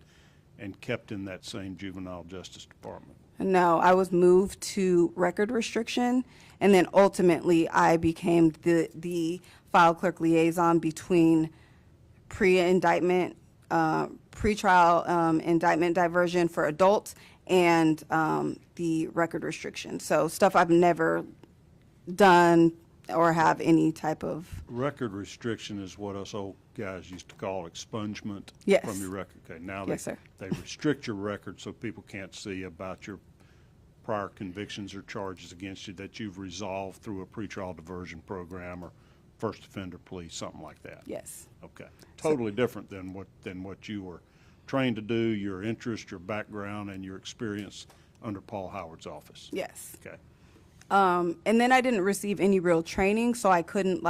and kept in that same juvenile justice department? No, I was moved to record restriction, and then ultimately I became the file clerk liaison between pre-indictment, pretrial indictment diversion for adults and the record restriction. So stuff I've never done or have any type of. Record restriction is what us old guys used to call expungement. Yes. From your record. Okay, now Yes, sir. they restrict your record so people can't see about your prior convictions or charges against you that you've resolved through a pretrial diversion program or first offender plea, something like that. Yes. Okay, totally different than what you were trained to do, your interest, your background, and your experience under Paul Howard's office. Yes. Okay. And then I didn't receive any real training, so I couldn't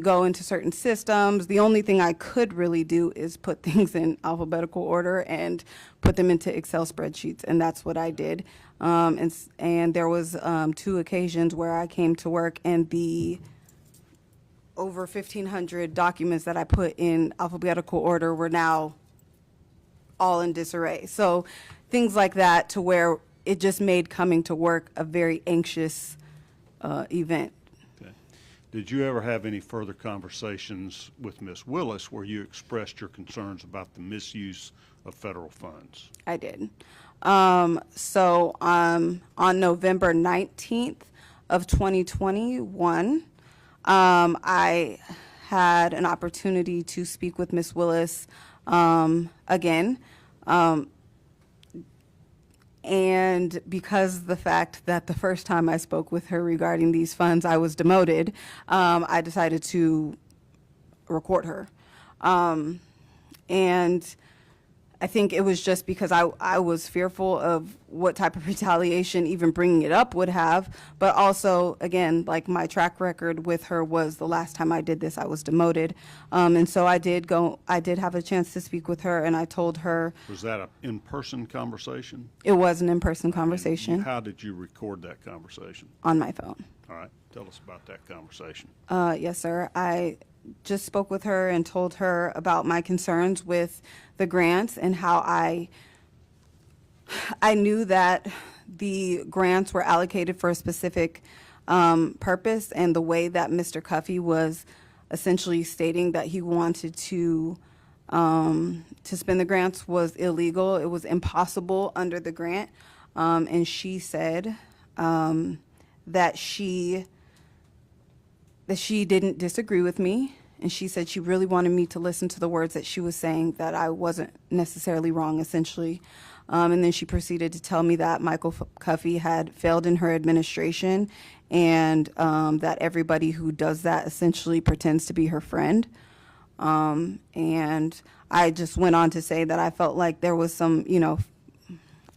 go into certain systems. The only thing I could really do is put things in alphabetical order and put them into Excel spreadsheets, and that's what I did. And there was 2 occasions where I came to work, and the over 1,500 documents that I put in alphabetical order were now all in disarray. So things like that, to where it just made coming to work a very anxious event. Okay. Did you ever have any further conversations with Ms. Willis where you expressed your concerns about the misuse of federal funds? I did. So on November 19th of 2021, I had an opportunity to speak with Ms. Willis again. And because the fact that the first time I spoke with her regarding these funds, I was demoted, I decided to record her. And I think it was just because I was fearful of what type of retaliation even bringing it up would have. But also, again, like my track record with her was the last time I did this, I was demoted. And so I did have a chance to speak with her, and I told her. Was that an in-person conversation? It was an in-person conversation. How did you record that conversation? On my phone. All right, tell us about that conversation. Yes, sir. I just spoke with her and told her about my concerns with the grants and how I knew that the grants were allocated for a specific purpose, and the way that Mr. Cuffey was essentially stating that he wanted to spend the grants was illegal. It was impossible under the grant. And she said that she didn't disagree with me, and she said she really wanted me to listen to the words that she was saying, that I wasn't necessarily wrong, essentially. And then she proceeded to tell me that Michael Cuffey had failed in her administration, and that everybody who does that essentially pretends to be her friend. And I just went on to say that I felt like there was some,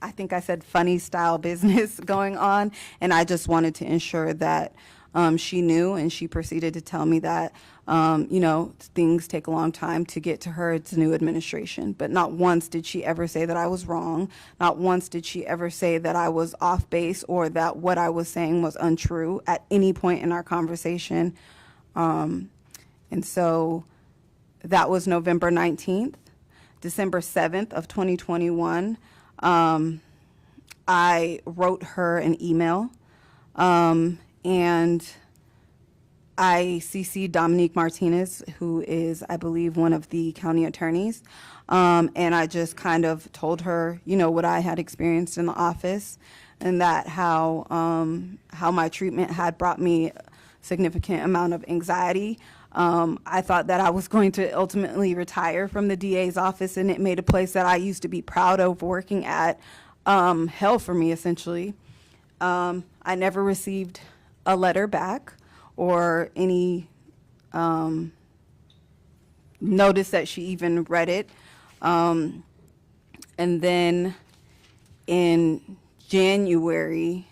I think I said funny style business going on, and I just wanted to ensure that she knew. And she proceeded to tell me that, things take a long time to get to her. It's a new administration. But not once did she ever say that I was wrong. Not once did she ever say that I was off base or that what I was saying was untrue at any point in our conversation. And so that was November 19th. December 7th of 2021, I wrote her an email, and I CC'd Dominique Martinez, who is, I believe, one of the county attorneys. And I just kind of told her, you know, what I had experienced in the office, and that how my treatment had brought me a significant amount of anxiety. I thought that I was going to ultimately retire from the DA's office, and it made a place that I used to be proud of working at hell for me, essentially. I never received a letter back or any notice that she even read it. And then in January,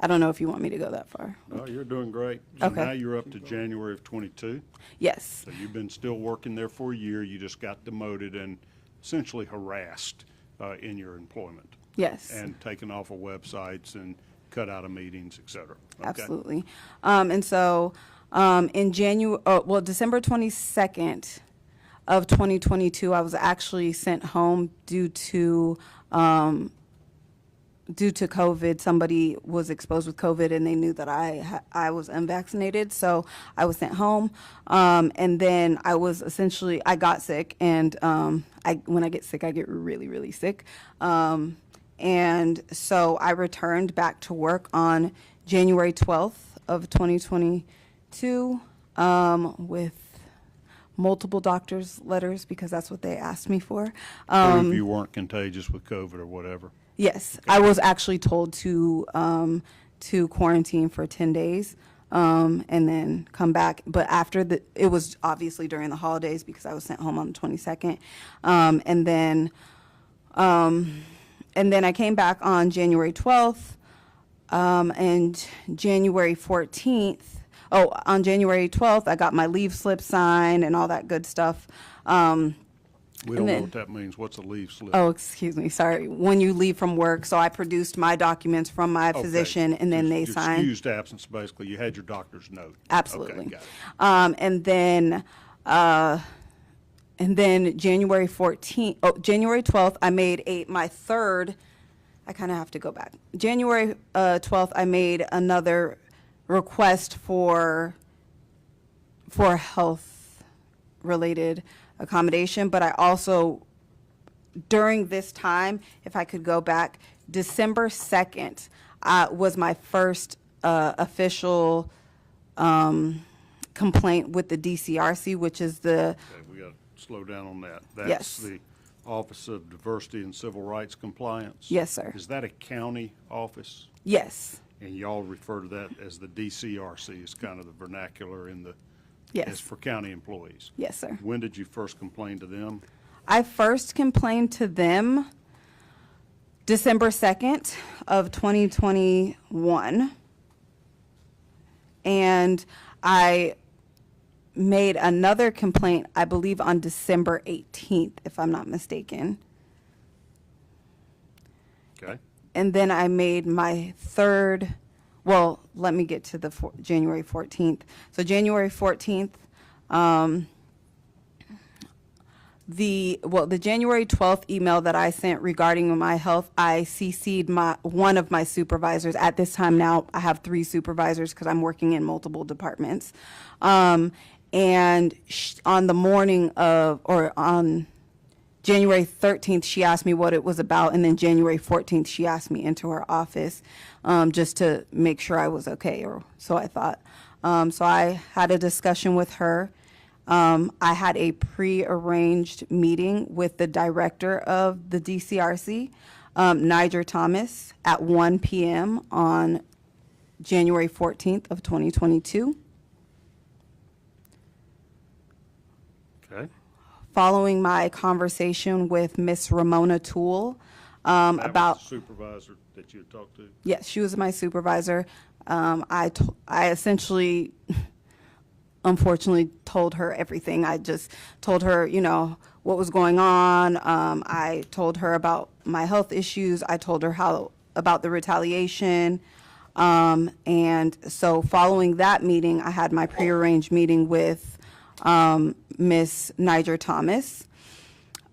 I don't know if you want me to go that far. Oh, you're doing great. So Okay. now you're up to January of 22. Yes, So you've been still working there for a year. You just got demoted and essentially harassed in your employment yes. and taken off of websites and cut out of meetings, et cetera. Okay. Absolutely. And so in December 22nd of 2022, I was actually sent home due to COVID. Somebody was exposed with COVID, and they knew that I was unvaccinated, so I was sent home. And then I got sick, and when I get sick, I get really, really sick. And so I returned back to work on January 12th of 2022 with multiple doctor's letters, because that's what they asked me for. Prove you weren't contagious with COVID or whatever. Yes, I was actually told to quarantine for 10 days and then come back. But it was obviously during the holidays because I was sent home on the 22nd. And then I came back on January 12th and January 14th. Oh, on January 12th, I got my leave slip signed and all that good stuff. We don't know what that means. What's a leave slip? Oh, excuse me. Sorry. When you leave from work. So I produced my documents from my physician, and then they signed. Excused absence, basically. You had your doctor's note. Absolutely. Okay, got it. And then January 12th, I made my third. I kind of have to go back. January 12th, I made another request for health-related accommodation, but I also, during this time, if I could go back, December 2nd was my first official complaint with the DCRC, which is the... Okay, we got to slow down on that. That's Yes. the Office of Diversity and Civil Rights Compliance? Yes, sir. Is that a county office? Yes. And y'all refer to that as the DCRC, is kind of the vernacular in the, as Yes. for county employees. Yes, sir. When did you first complain to them? I first complained to them December 2nd of 2021. And I made another complaint, I believe, on December 18th, if I'm not mistaken. Okay. And then I made my third, well, let me get to the January 14th. So January 14th, the January 12th email that I sent regarding my health, I CC'd one of my supervisors. At this time now, I have 3 supervisors because I'm working in multiple departments. And on the morning of, or on January 13th, she asked me what it was about, and then January 14th, she asked me into her office just to make sure I was okay, or so I thought. So I had a discussion with her. I had a pre-arranged meeting with the director of the DCRC, Niger Thomas, at 1 p.m. on January 14th of 2022. Okay. Following my conversation with Miss Ramona Toole That about... was the supervisor that you had talked to? Yes, she was my supervisor. I essentially, unfortunately, told her everything. I just told her, what was going on. I told her about my health issues. I told her about the retaliation. And so following that meeting, I had my prearranged meeting with Miss Niger Thomas.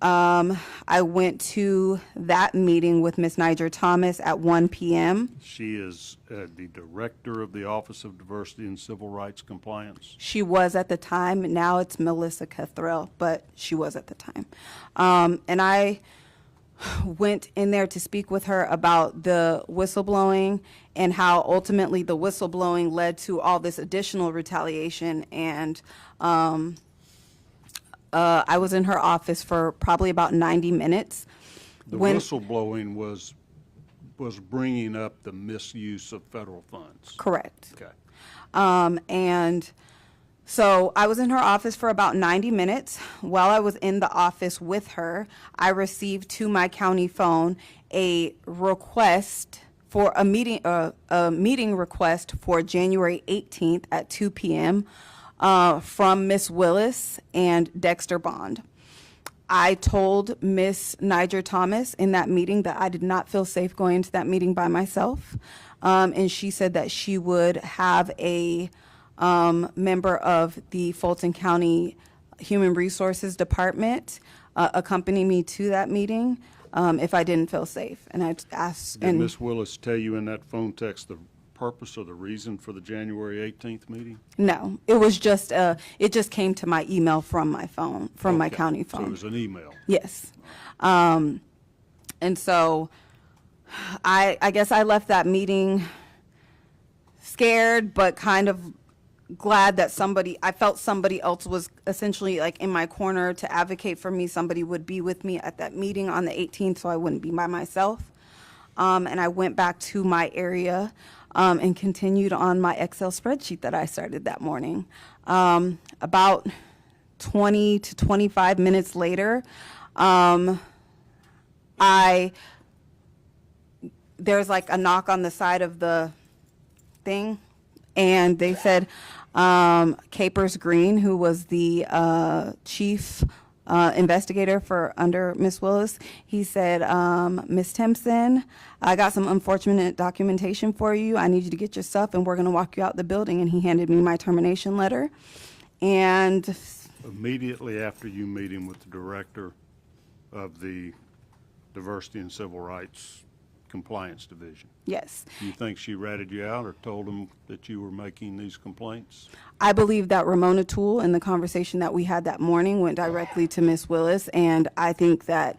I went to that meeting with Ms. Niger Thomas at 1 p.m. She is the director of the Office of Diversity and Civil Rights Compliance. She was at the time. Now it's Melissa Cathrell, but she was at the time. And I went in there to speak with her about the whistleblowing and how ultimately the whistleblowing led to all this additional retaliation. And I was in her office for probably about 90 minutes. The whistleblowing was bringing up the misuse of federal funds. Correct. Okay. And so I was in her office for about 90 minutes. While I was in the office with her, I received to my county phone a request for a meeting request for January 18th at 2 p.m. From Ms. Willis and Dexter Bond. I told Ms. Niger Thomas in that meeting that I did not feel safe going into that meeting by myself. And she said that she would have a member of the Fulton County Human Resources Department accompany me to that meeting if I didn't feel safe. And I asked. Did Ms. Willis tell you in that phone text the purpose or the reason for the January 18th meeting? No, it was just it just came to my email from my phone, from my county phone. So it was an email. Yes. And so I guess I left that meeting scared, but kind of glad that I felt somebody else was essentially like in my corner to advocate for me. Somebody would be with me at that meeting on the 18th, so I wouldn't be by myself. And I went back to my area and continued on my Excel spreadsheet that I started that morning. About 20 to 25 minutes later, there's like a knock on the side of the thing, and they said Capers Green, who was the chief investigator for under Ms. Willis, he said, Ms. Timpson, I got some unfortunate documentation for you. I need you to get your stuff and we're going to walk you out the building. And he handed me my termination letter. And immediately after you meeting with the director of the Diversity and Civil Rights Compliance Division. yes, You think she ratted you out or told them that you were making these complaints? I believe that Ramona Toole in the conversation that we had that morning went directly to Ms. Willis. And I think that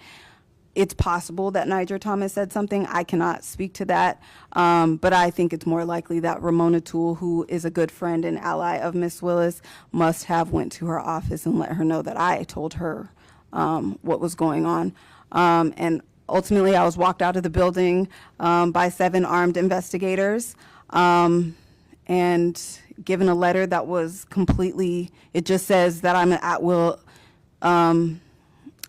it's possible that Niger Thomas said something. I cannot speak to that. But I think it's more likely that Ramona Toole, who is a good friend and ally of Ms. Willis, must have went to her office and let her know that I told her what was going on. And ultimately, I was walked out of the building by 7 armed investigators and given a letter that was completely, it just says that I'm an at-will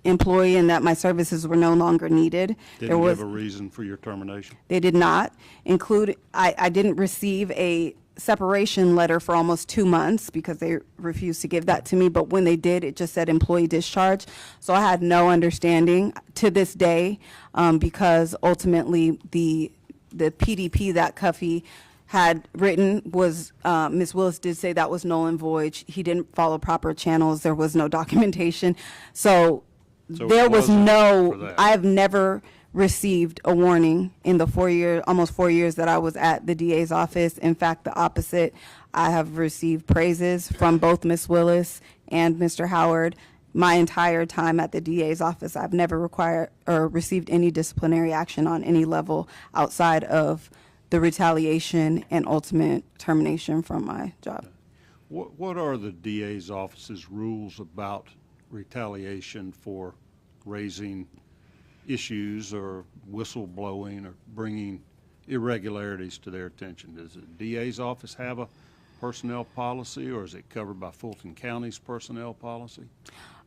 employee and that my services were no longer needed. Didn't give a reason for your termination? They did not include, I didn't receive a separation letter for almost 2 months because they refused to give that to me. But when they did, it just said employee discharge. So I had no understanding to this day because ultimately the PDP that Cuffey had written was, Ms. Willis did say that was null and void. He didn't follow proper channels. There was no documentation. So there was no, I have never received a warning in the almost 4 years that I was at the DA's office. In fact, the opposite. I have received praises from both Ms. Willis and Mr. Howard. My entire time at the DA's office, I've never required or received any disciplinary action on any level outside of the retaliation and ultimate termination from my job. What are the DA's office's rules about retaliation for raising issues or whistleblowing or bringing irregularities to their attention? Does the DA's office have a personnel policy, or is it covered by Fulton County's personnel policy?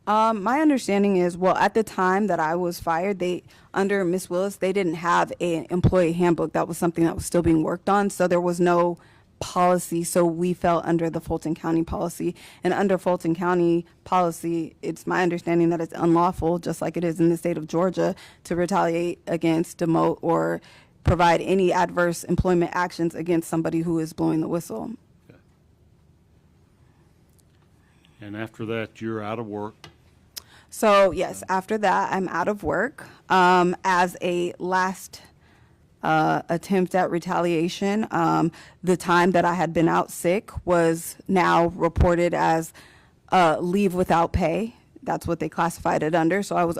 My understanding is, well, at the time that I was fired, under Ms. Willis, they didn't have an employee handbook. That was something that was still being worked on, so there was no policy, so we fell under the Fulton County policy. And under Fulton County policy, it's my understanding that it's unlawful, just like it is in the state of Georgia, to retaliate against, demote, or provide any adverse employment actions against somebody who is blowing the whistle. Okay. And after that, you're out of work. So yes, after that, I'm out of work. As a last attempt at retaliation, the time that I had been out sick was now reported as leave without pay. That's what they classified it under. So I was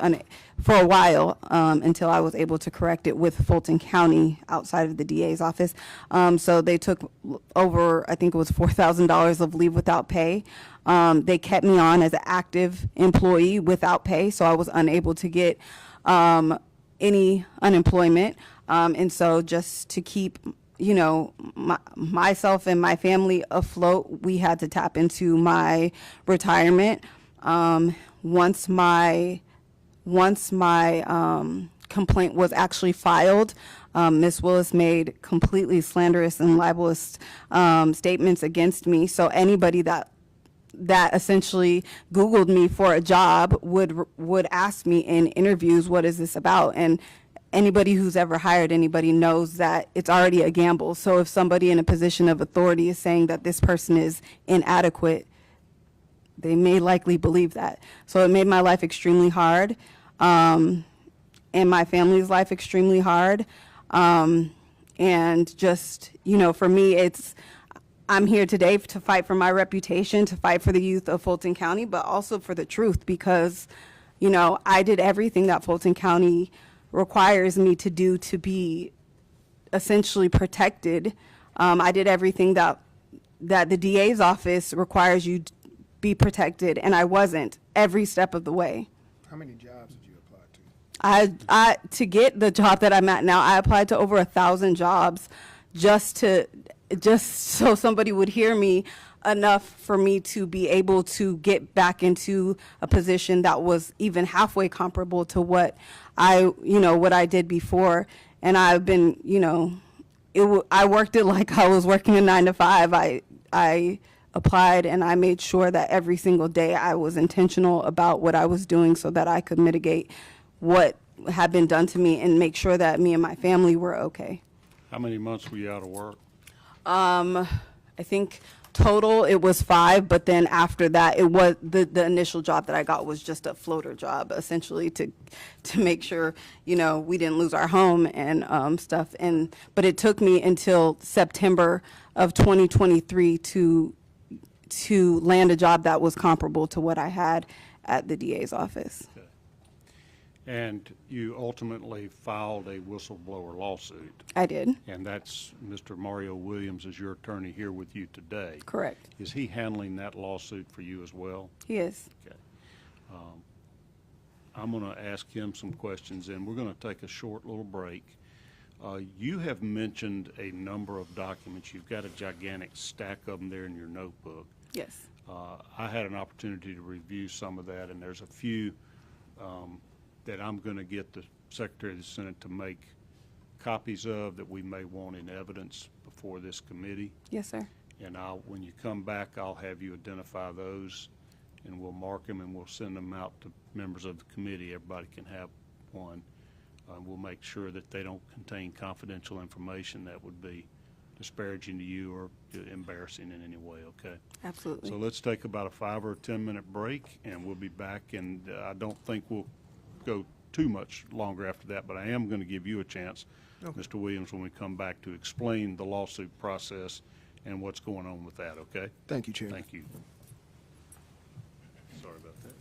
for a while until I was able to correct it with Fulton County outside of the DA's office. So they took over, I think it was $4,000 of leave without pay. They kept me on as an active employee without pay, so I was unable to get any unemployment. And so just to keep, you know, myself and my family afloat, we had to tap into my retirement. Once my complaint was actually filed, Ms. Willis made completely slanderous and libelous statements against me. So anybody that essentially Googled me for a job would ask me in interviews, what is this about? And anybody who's ever hired anybody knows that it's already a gamble. So if somebody in a position of authority is saying that this person is inadequate, they may likely believe that. So it made my life extremely hard, and my family's life extremely hard. And just, you know, for me, I'm here today to fight for my reputation, to fight for the youth of Fulton County, but also for the truth, because, you know, I did everything that Fulton County requires me to do to be essentially protected. I did everything that the DA's office requires you to be protected, and I wasn't every step of the way. How many jobs did you apply to? I to get the job that I'm at now, I applied to over 1,000 jobs just so somebody would hear me enough for me to be able to get back into a position that was even halfway comparable to what I did before. And I've been, you know, I worked it like I was working a 9 to 5. I applied and I made sure that every single day I was intentional about what I was doing so that I could mitigate what had been done to me and make sure that me and my family were okay. How many months were you out of work? I think total it was 5, but then after that it was the initial job that I got was just a floater job, essentially to make sure, you know, we didn't lose our home and stuff. But it took me until September of 2023 to land a job that was comparable to what I had at the DA's office. Okay. And you ultimately filed a whistleblower lawsuit, I did. and that's Mr. Mario Williams is your attorney here with you today. Correct. Is he handling that lawsuit for you as well? He is. Okay. I'm going to ask him some questions, and we're going to take a short little break. You have mentioned a number of documents. You've got a gigantic stack of them there in your notebook. Yes. I had an opportunity to review some of that, and there's a few that I'm going to get the Secretary of the Senate to make copies of that we may want in evidence before this committee. Yes, sir. And when you come back, I'll have you identify those, and we'll mark them, and we'll send them out to members of the committee. Everybody can have one. We'll make sure that they don't contain confidential information that would be disparaging to you or embarrassing in any way, okay? Absolutely. So let's take about a 5 or 10 minute break, and we'll be back. And I don't think we'll go too much longer after that, but I am going to give you a chance, Okay. Mr. Williams, when we come back to explain the lawsuit process and what's going on with that, okay? Thank you, Chairman. Thank you. Sorry about that.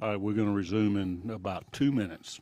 All right, we're going to resume in about 2 minutes.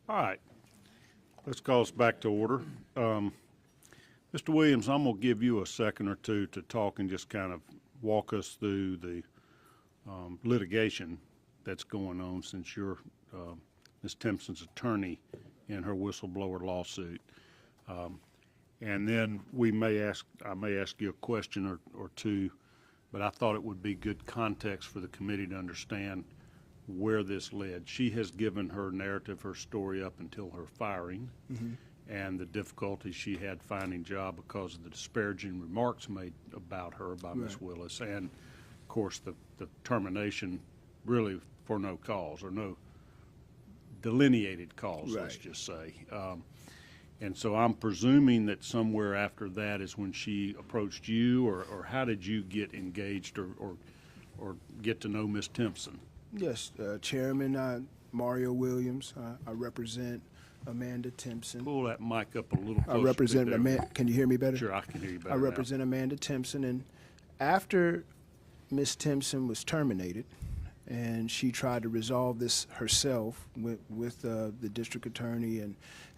All right, let's call us back to order. Mr. Williams, I'm going to give you a second or two to talk and just kind of walk us through the litigation that's going on since you're Ms. Timpson's attorney in her whistleblower lawsuit. And then I may ask you a question or two, but I thought it would be good context for the committee to understand where this led. She has given her narrative, her story up until her firing, and the difficulties she had finding a job because of the disparaging remarks made about her by Ms. Willis, and of course the termination really for no cause or no delineated cause, let's just say. And so I'm presuming that somewhere after that is when she approached you, or how did you get engaged or get to know Ms. Timpson? Yes, Chairman Mario Williams. I represent Amanda Timpson. Pull that mic up a little closer. I represent Amanda. Can you hear me better? Sure, I can hear you better I represent now. Amanda Timpson, and after Ms. Timpson was terminated, and she tried to resolve this herself with the district attorney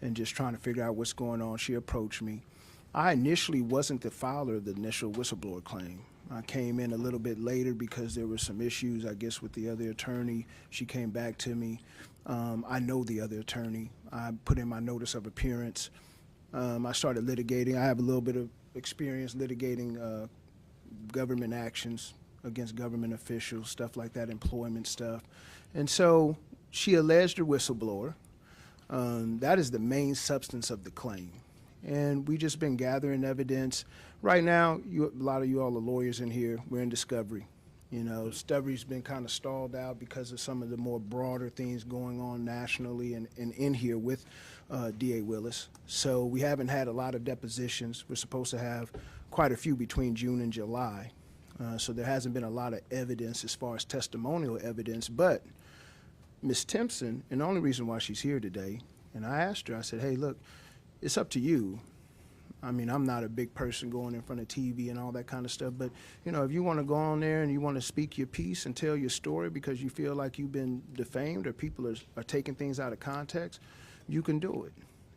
and just trying to figure out what's going on. She approached me. I initially wasn't the filer of the initial whistleblower claim. I came in a little bit later because there were some issues, I guess, with the other attorney. She came back to me. I know the other attorney. I put in my notice of appearance. I started litigating. I have a little bit of experience litigating government actions against government officials, stuff like that, employment stuff. And so she alleged a whistleblower. That is the main substance of the claim. And we just been gathering evidence. Right now, a lot of you all are lawyers in here. We're in discovery. You know, discovery's been kind of stalled out because of some of the more broader things going on nationally and in here with DA Willis. So we haven't had a lot of depositions. We're supposed to have quite a few between June and July. So there hasn't been a lot of evidence as far as testimonial evidence. But Ms. Timpson, and the only reason why she's here today, and I asked her, I said, hey, look, it's up to you. I mean, I'm not a big person going in front of TV and all that kind of stuff, but, you know, if you want to go on there and you want to speak your piece and tell your story because you feel like you've been defamed or people are taking things out of context, you can do it.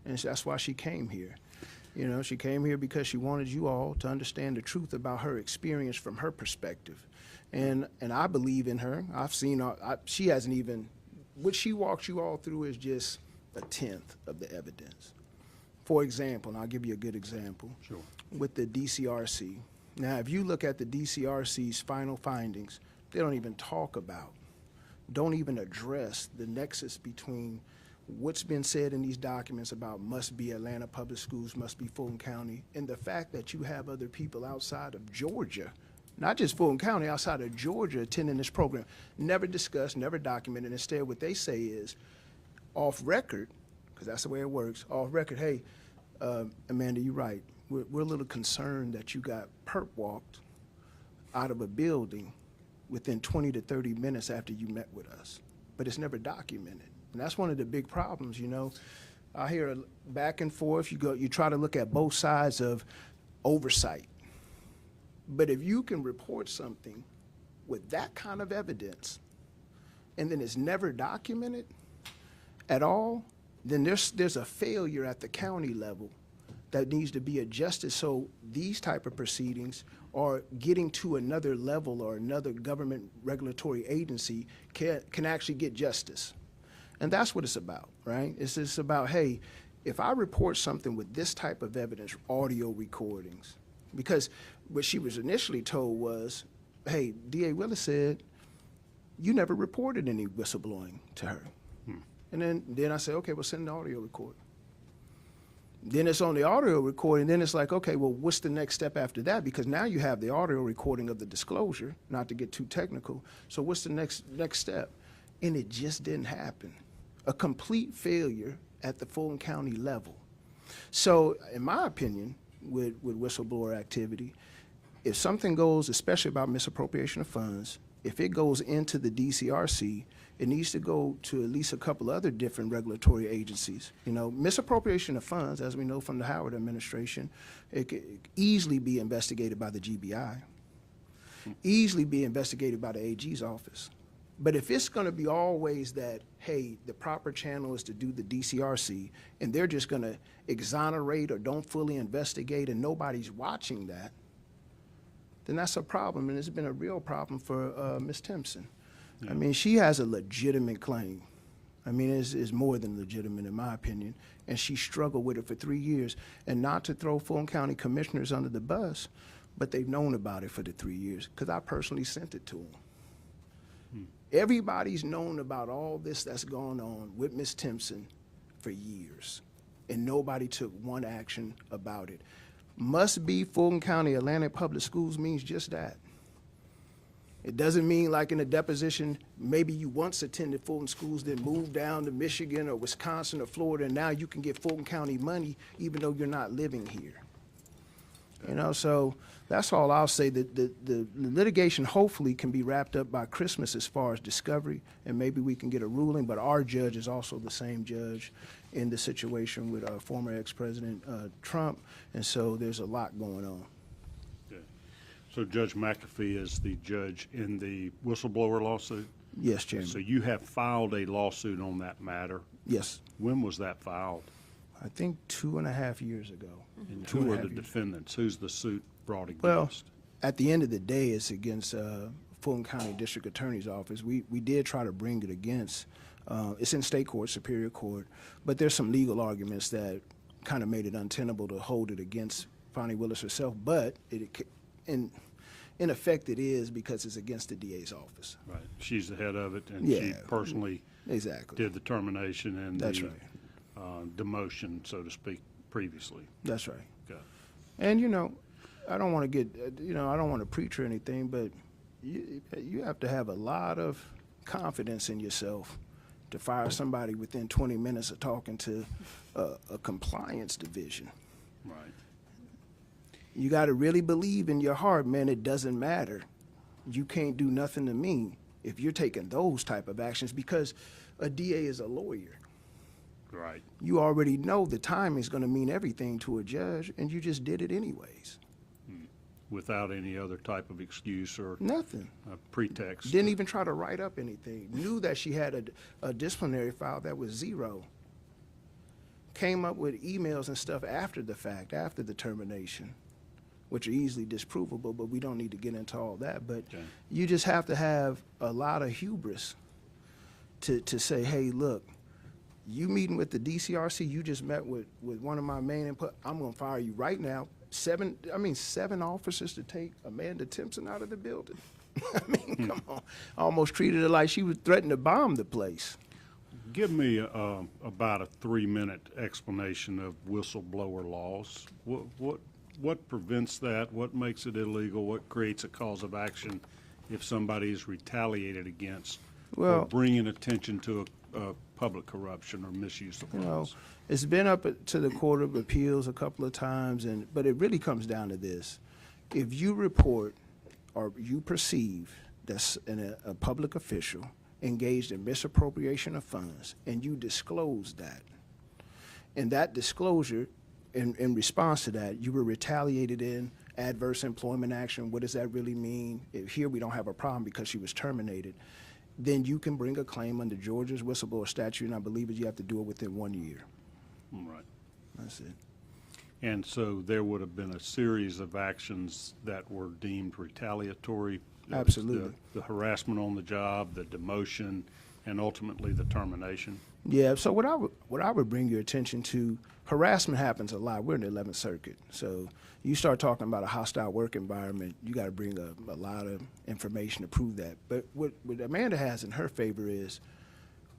And that's why she came here. You know, she came here because she wanted you all to understand the truth about her experience from her perspective. And I believe in her. I've seen her. She hasn't even, what she walked you all through is just a tenth of the evidence. For example, and I'll give you a good example, Sure. with the DCRC. Now, if you look at the DCRC's final findings, they don't even talk about, don't even address the nexus between what's been said in these documents about must be Atlanta Public Schools, must be Fulton County, and the fact that you have other people outside of Georgia, not just Fulton County, outside of Georgia attending this program, never discussed, never documented. Instead, what they say is off record, because that's the way it works, off record, hey, Amanda, you're right. We're a little concerned that you got perp walked out of a building within 20 to 30 minutes after you met with us. But it's never documented. And that's one of the big problems, you know. I hear back and forth, you try to look at both sides of oversight. But if you can report something with that kind of evidence and then it's never documented at all, then there's a failure at the county level that needs to be adjusted so these type of proceedings are getting to another level or another government regulatory agency can actually get justice. And that's what it's about, right? It's just about, hey, if I report something with this type of evidence, audio recordings, because what she was initially told was, hey, DA Willis said, you never reported any whistleblowing to her. And then I say, okay, well, send the audio recording. Then it's on the audio recording. Then it's like, okay, well, what's the next step after that? Because now you have the audio recording of the disclosure, not to get too technical. So what's the next step? And it just didn't happen. A complete failure at the Fulton County level. So in my opinion, with whistleblower activity, if something goes, especially about misappropriation of funds, if it goes into the DCRC, it needs to go to at least a couple other different regulatory agencies. You know, misappropriation of funds, as we know from the Howard administration, it could easily be investigated by the GBI, easily be investigated by the AG's office. But if it's going to be always that, hey, the proper channel is to do the DCRC, and they're just going to exonerate or don't fully investigate and nobody's watching that, then that's a problem, and it's been a real problem for Ms. Timpson. Yeah. I mean, she has a legitimate claim. I mean, it's more than legitimate in my opinion, and she struggled with it for 3 years. And not to throw Fulton County commissioners under the bus, but they've known about it for the 3 years, because I personally sent it to them. Everybody's known about all this that's gone on with Ms. Timpson for years, and nobody took one action about it. Must be Fulton County Atlanta Public Schools means just that. It doesn't mean like in a deposition, maybe you once attended Fulton schools, then moved down to Michigan or Wisconsin or Florida, and now you can get Fulton County money even though you're not living here. You know, so that's all I'll say. The litigation hopefully can be wrapped up by Christmas as far as discovery, and maybe we can get a ruling, but our judge is also the same judge in the situation with former ex-President Trump, and so there's a lot going on. Okay. So Judge McAfee is the judge in the whistleblower lawsuit? Yes, Chairman. So you have filed a lawsuit on that matter. Yes. When was that filed? I think 2.5 years ago. And Two who and a are half the years. defendants? Who's the suit brought against? Well, at the end of the day, it's against Fulton County District Attorney's Office. We did try to bring it against. It's in state court, Superior Court, but there's some legal arguments that kind of made it untenable to hold it against Fani Willis herself. But in effect, it is because it's against the DA's office. Right. She's the head of it, and Yeah. she personally Exactly. did the termination and That's the right. demotion, so to speak, previously. That's right. Okay. And I don't want to get, I don't want to preach or anything, but you have to have a lot of confidence in yourself to fire somebody within 20 minutes of talking to a compliance division. Right. You got to really believe in your heart, man, it doesn't matter. You can't do nothing to me if you're taking those type of actions, because a DA is a lawyer. Right. You already know the timing is going to mean everything to a judge, and you just did it anyways. Without any other type of excuse or Nothing. pretext. Didn't even try to write up anything. Knew that she had a disciplinary file that was 0. Came up with emails and stuff after the fact, after the termination, which are easily disprovable, but we don't need to get into all that. But Okay. you just have to have a lot of hubris to say, hey, look, you meeting with the DCRC, you just met with one of my main input, I'm going to fire you right now. 7 officers to take Amanda Timpson out of the building. I mean, come on. Almost treated her like she was threatening to bomb the place. Give me about a 3-minute explanation of whistleblower laws. What prevents that? What makes it illegal? What creates a cause of action if somebody is retaliated against or Well, bringing attention to a public corruption or misuse of funds? It's been up to the Court of Appeals a couple of times, but it really comes down to this. If you report or you perceive that a public official engaged in misappropriation of funds and you disclose that, and that disclosure, in response to that, you were retaliated in adverse employment action. What does that really mean? Here we don't have a problem because she was terminated. Then you can bring a claim under Georgia's whistleblower statute, and I believe you have to do it within 1 year. Right. That's it. And so there would have been a series of actions that were deemed retaliatory. That was Absolutely. The harassment on the job, the demotion, and ultimately the termination. Yeah, so what I would bring your attention to, harassment happens a lot. We're in the 11th Circuit. So you start talking about a hostile work environment, you got to bring a lot of information to prove that. But what Amanda has in her favor is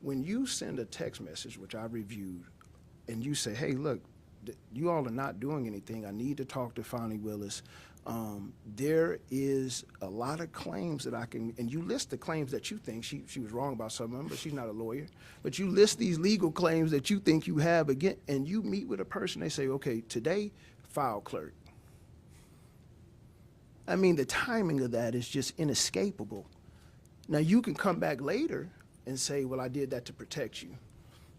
when you send a text message, which I reviewed, and you say, hey, look, you all are not doing anything. I need to talk to Fani Willis. There is a lot of claims that I can, and you list the claims that you think she was wrong about some of them, but she's not a lawyer. But you list these legal claims that you think you have again, and you meet with a person, they say, okay, today, file clerk. I mean, the timing of that is just inescapable. Now, you can come back later and say, well, I did that to protect you.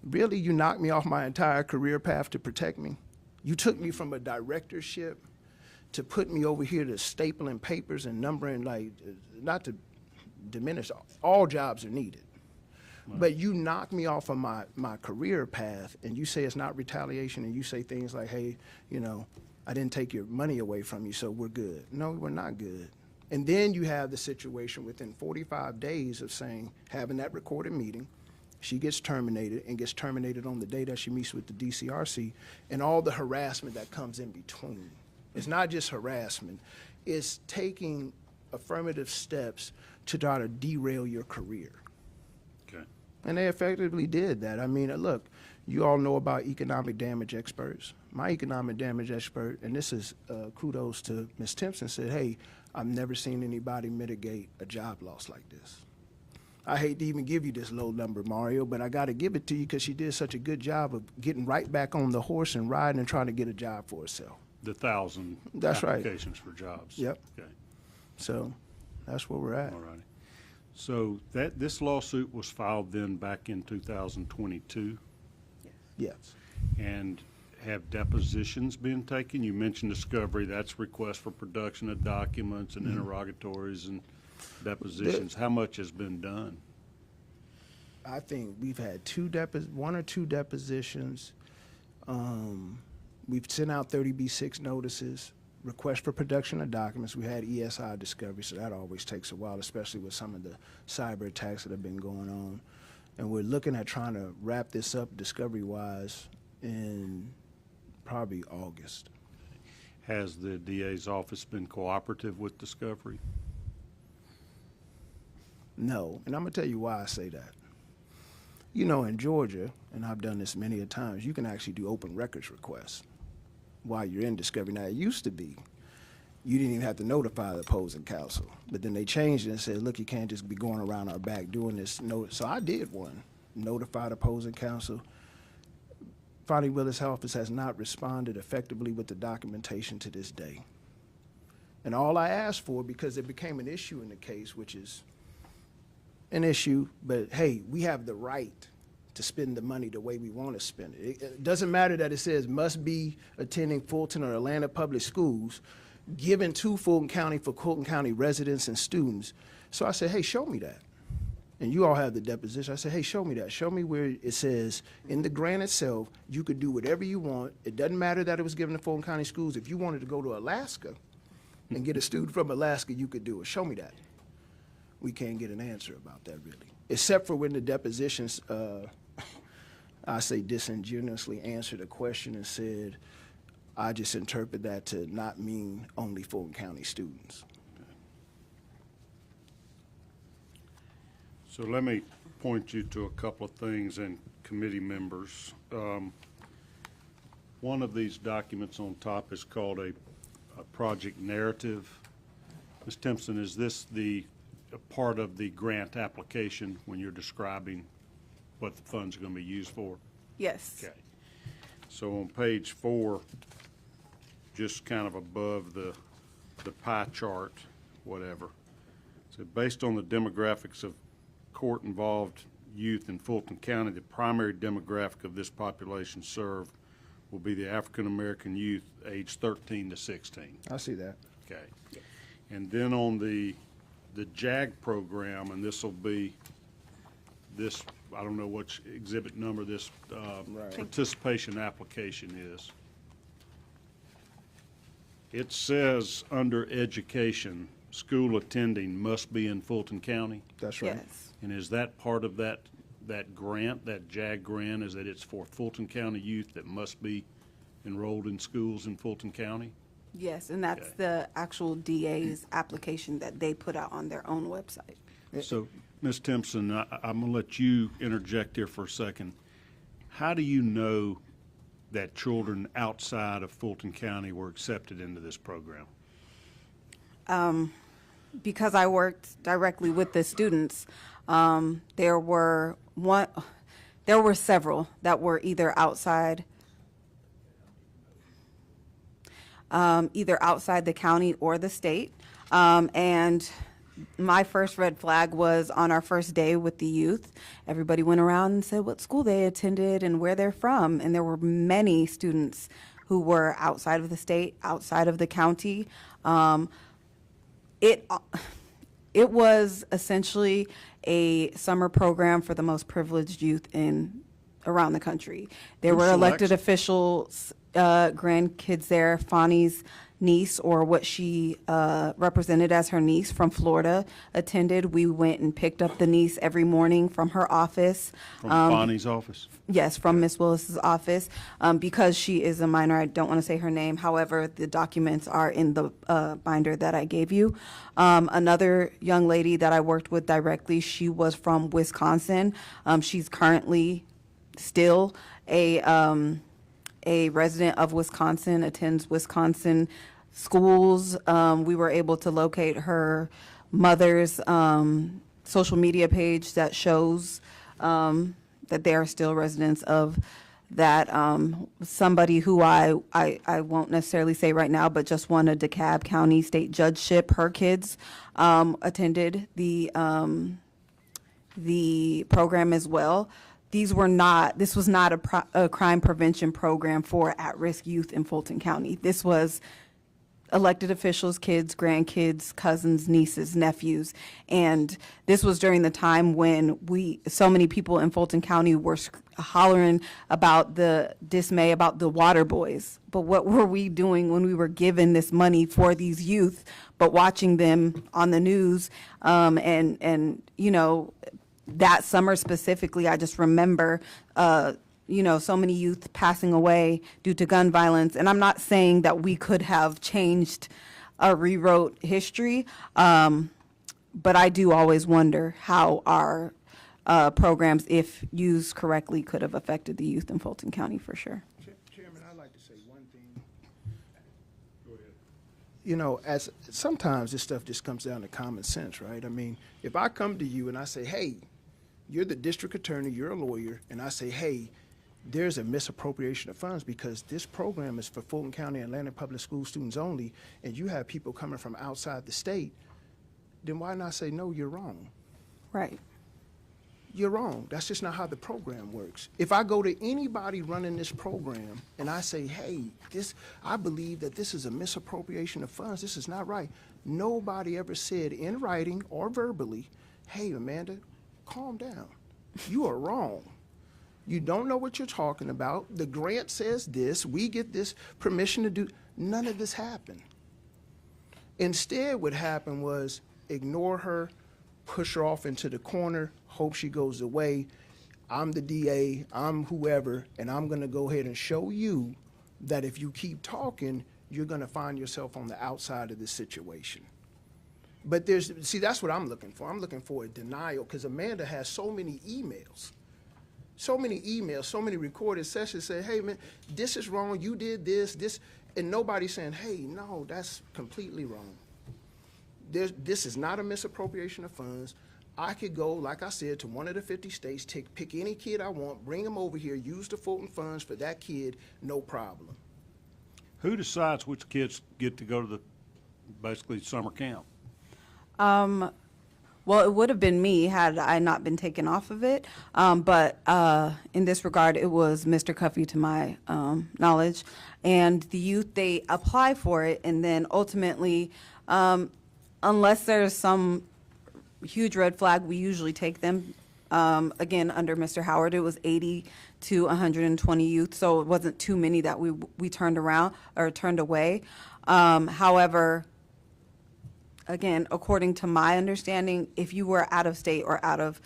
Really, you knocked me off my entire career path to protect me? You took me from a directorship to put me over here to stapling papers and numbering, like, not to diminish, all jobs are needed. Right. But you knock me off of my career path, and you say it's not retaliation, and you say things like, hey, I didn't take your money away from you, so we're good. No, we're not good. And then you have the situation within 45 days of having that recorded meeting, she gets terminated and gets terminated on the day that she meets with the DCRC, and all the harassment that comes in between. It's not just harassment. It's taking affirmative steps to try to derail your career. Okay. And they effectively did that. I mean, look, you all know about economic damage experts. My economic damage expert, and this is kudos to Ms. Timpson, said, hey, I've never seen anybody mitigate a job loss like this. I hate to even give you this low number, Mario, but I got to give it to you because she did such a good job of getting right back on the horse and riding and trying to get a job for herself. The 1,000 That's right. applications for jobs. Yep. Okay. So that's where we're at. All righty. So this lawsuit was filed then back in 2022, Yes. and have depositions been taken? You mentioned discovery. That's request for production of documents and interrogatories and depositions. How much has been done? I think we've had one or two depositions. We've sent out 30B6 notices, request for production of documents. We had ESI discovery, so that always takes a while, especially with some of the cyber attacks that have been going on. And we're looking at trying to wrap this up discovery-wise in probably August. Has the DA's office been cooperative with discovery? No, and I'm gonna tell you why I say that. You know, in Georgia, and I've done this many a times, you can actually do open records requests while you're in discovery. Now, it used to be you didn't even have to notify the opposing counsel, but then they changed it and said, look, you can't just be going around our back doing this. So I did one, notified opposing counsel. Fani Willis' office has not responded effectively with the documentation to this day. And all I asked for, because it became an issue in the case, which is an issue, but hey, we have the right to spend the money the way we want to spend it. It doesn't matter that it says must be attending Fulton or Atlanta public schools, given to Fulton County for Fulton County residents and students. So I said, hey, show me that. And you all have the deposition. I said, hey, show me that. Show me where it says in the grant itself, you could do whatever you want. It doesn't matter that it was given to Fulton County schools. If you wanted to go to Alaska and get a student from Alaska, you could do it. Show me that. We can't get an answer about that, really, except for when the depositions, I say disingenuously answered a question and said, I just interpret that to not mean only Fulton County students. So let me point you to a couple of things, and committee members. One of these documents on top is called a project narrative. Ms. Timpson, is this a part of the grant application when you're describing what the funds are going to be used for? Yes. Okay. So on page 4, just kind of above the pie chart, whatever. So based on the demographics of court-involved youth in Fulton County, the primary demographic of this population served will be the African-American youth aged 13 to 16. I see that. Okay. And then on the JAG program, and this will be this, I don't know which exhibit number this Right. participation application is. It says under education, school attending must be in Fulton County. That's right. Yes. And is that part of that grant, that JAG grant, is that it's for Fulton County youth that must be enrolled in schools in Fulton County? Yes, and that's Okay. the actual DA's application that they put out on their own website. So, Ms. Timpson, I'm going to let you interject here for a second. How do you know that children outside of Fulton County were accepted into this program? Because I worked directly with the students, there were several that were either outside the county or the state. And my first red flag was on our first day with the youth. Everybody went around and said what school they attended and where they're from. And there were many students who were outside of the state, outside of the county. It was essentially a summer program for the most privileged youth around the country. There Who were elected selects? officials, grandkids there. Fani's niece, or what she represented as her niece from Florida, attended. We went and picked up the niece every morning from her office. From Bonnie's office? Yes, from Ms. Willis's office. Because she is a minor, I don't want to say her name. However, the documents are in the binder that I gave you. Another young lady that I worked with directly, she was from Wisconsin. She's currently still a resident of Wisconsin, attends Wisconsin schools. We were able to locate her mother's social media page that shows that they are still residents of that. Somebody who I won't necessarily say right now, but just won a DeKalb County state judgeship. Her kids attended the program as well. This was not a crime prevention program for at-risk youth in Fulton County. This was elected officials, kids, grandkids, cousins, nieces, nephews. And this was during the time when so many people in Fulton County were hollering about the dismay about the water boys. But what were we doing when we were given this money for these youth, but watching them on the news? And you know, that summer specifically, I just remember, you know, so many youth passing away due to gun violence. And I'm not saying that we could have changed or rewrote history, but I do always wonder how our programs, if used correctly, could have affected the youth in Fulton County for sure. Chairman, I'd like to say one thing. Go ahead. You know, as sometimes this stuff just comes down to common sense, right? I mean, if I come to you and I say, hey, you're the district attorney, you're a lawyer, and I say, hey, there's a misappropriation of funds because this program is for Fulton County and Atlanta Public School students only, and you have people coming from outside the state, then why not say, no, you're wrong? Right. You're wrong. That's just not how the program works. If I go to anybody running this program and I say, hey, I believe that this is a misappropriation of funds, this is not right. Nobody ever said in writing or verbally, hey, Amanda, calm down. You are wrong. You don't know what you're talking about. The grant says this. We get this permission to do. None of this happened. Instead, what happened was ignore her, push her off into the corner, hope she goes away. I'm the DA, I'm whoever, and I'm going to go ahead and show you that if you keep talking, you're going to find yourself on the outside of this situation. But see, that's what I'm looking for. I'm looking for a denial because Amanda has so many emails, so many recorded sessions say, hey, man, this is wrong. You did this, and nobody's saying, hey, no, that's completely wrong. This is not a misappropriation of funds. I could go, like I said, to one of the 50 states, pick any kid I want, bring them over here, use the Fulton funds for that kid, no problem. Who decides which kids get to go to the, basically, summer camp? Well, it would have been me had I not been taken off of it. But in this regard, it was Mr. Cuffey to my knowledge. And the youth, they apply for it. And then ultimately, unless there's some huge red flag, we usually take them. Again, under Mr. Howard, it was 80 to 120 youth. So it wasn't too many that we turned around or turned away. However, again, according to my understanding, if you were out of state or out of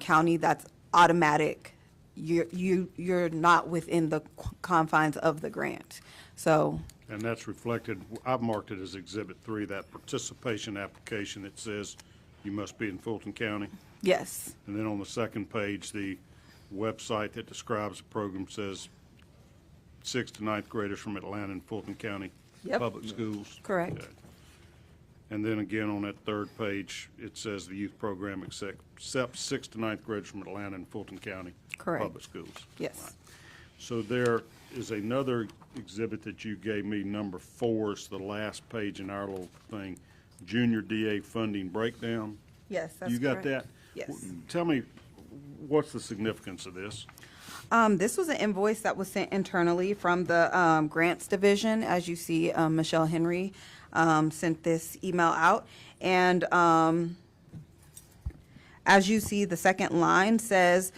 county, that's automatic. You're not within the confines of the grant. So. And that's reflected, I've marked it as Exhibit 3, that participation application. It says you must be in Fulton County. Yes. And then on the second page, the website that describes the program says 6th to 9th graders from Atlanta and Fulton County Public Schools. Correct. Okay. And then again, on that third page, it says the youth program accepts 6th to 9th graders from Atlanta and Fulton County Correct. Public Schools. Yes. Right. So there is another exhibit that you gave me, number 4. It's the last page in our little thing, Junior DA funding breakdown. Yes, that's You got correct. that? Yes. Tell me, what's the significance of this? This was an invoice that was sent internally from the grants division. As you see, Michelle Henry sent this email out. And as you see, the second line says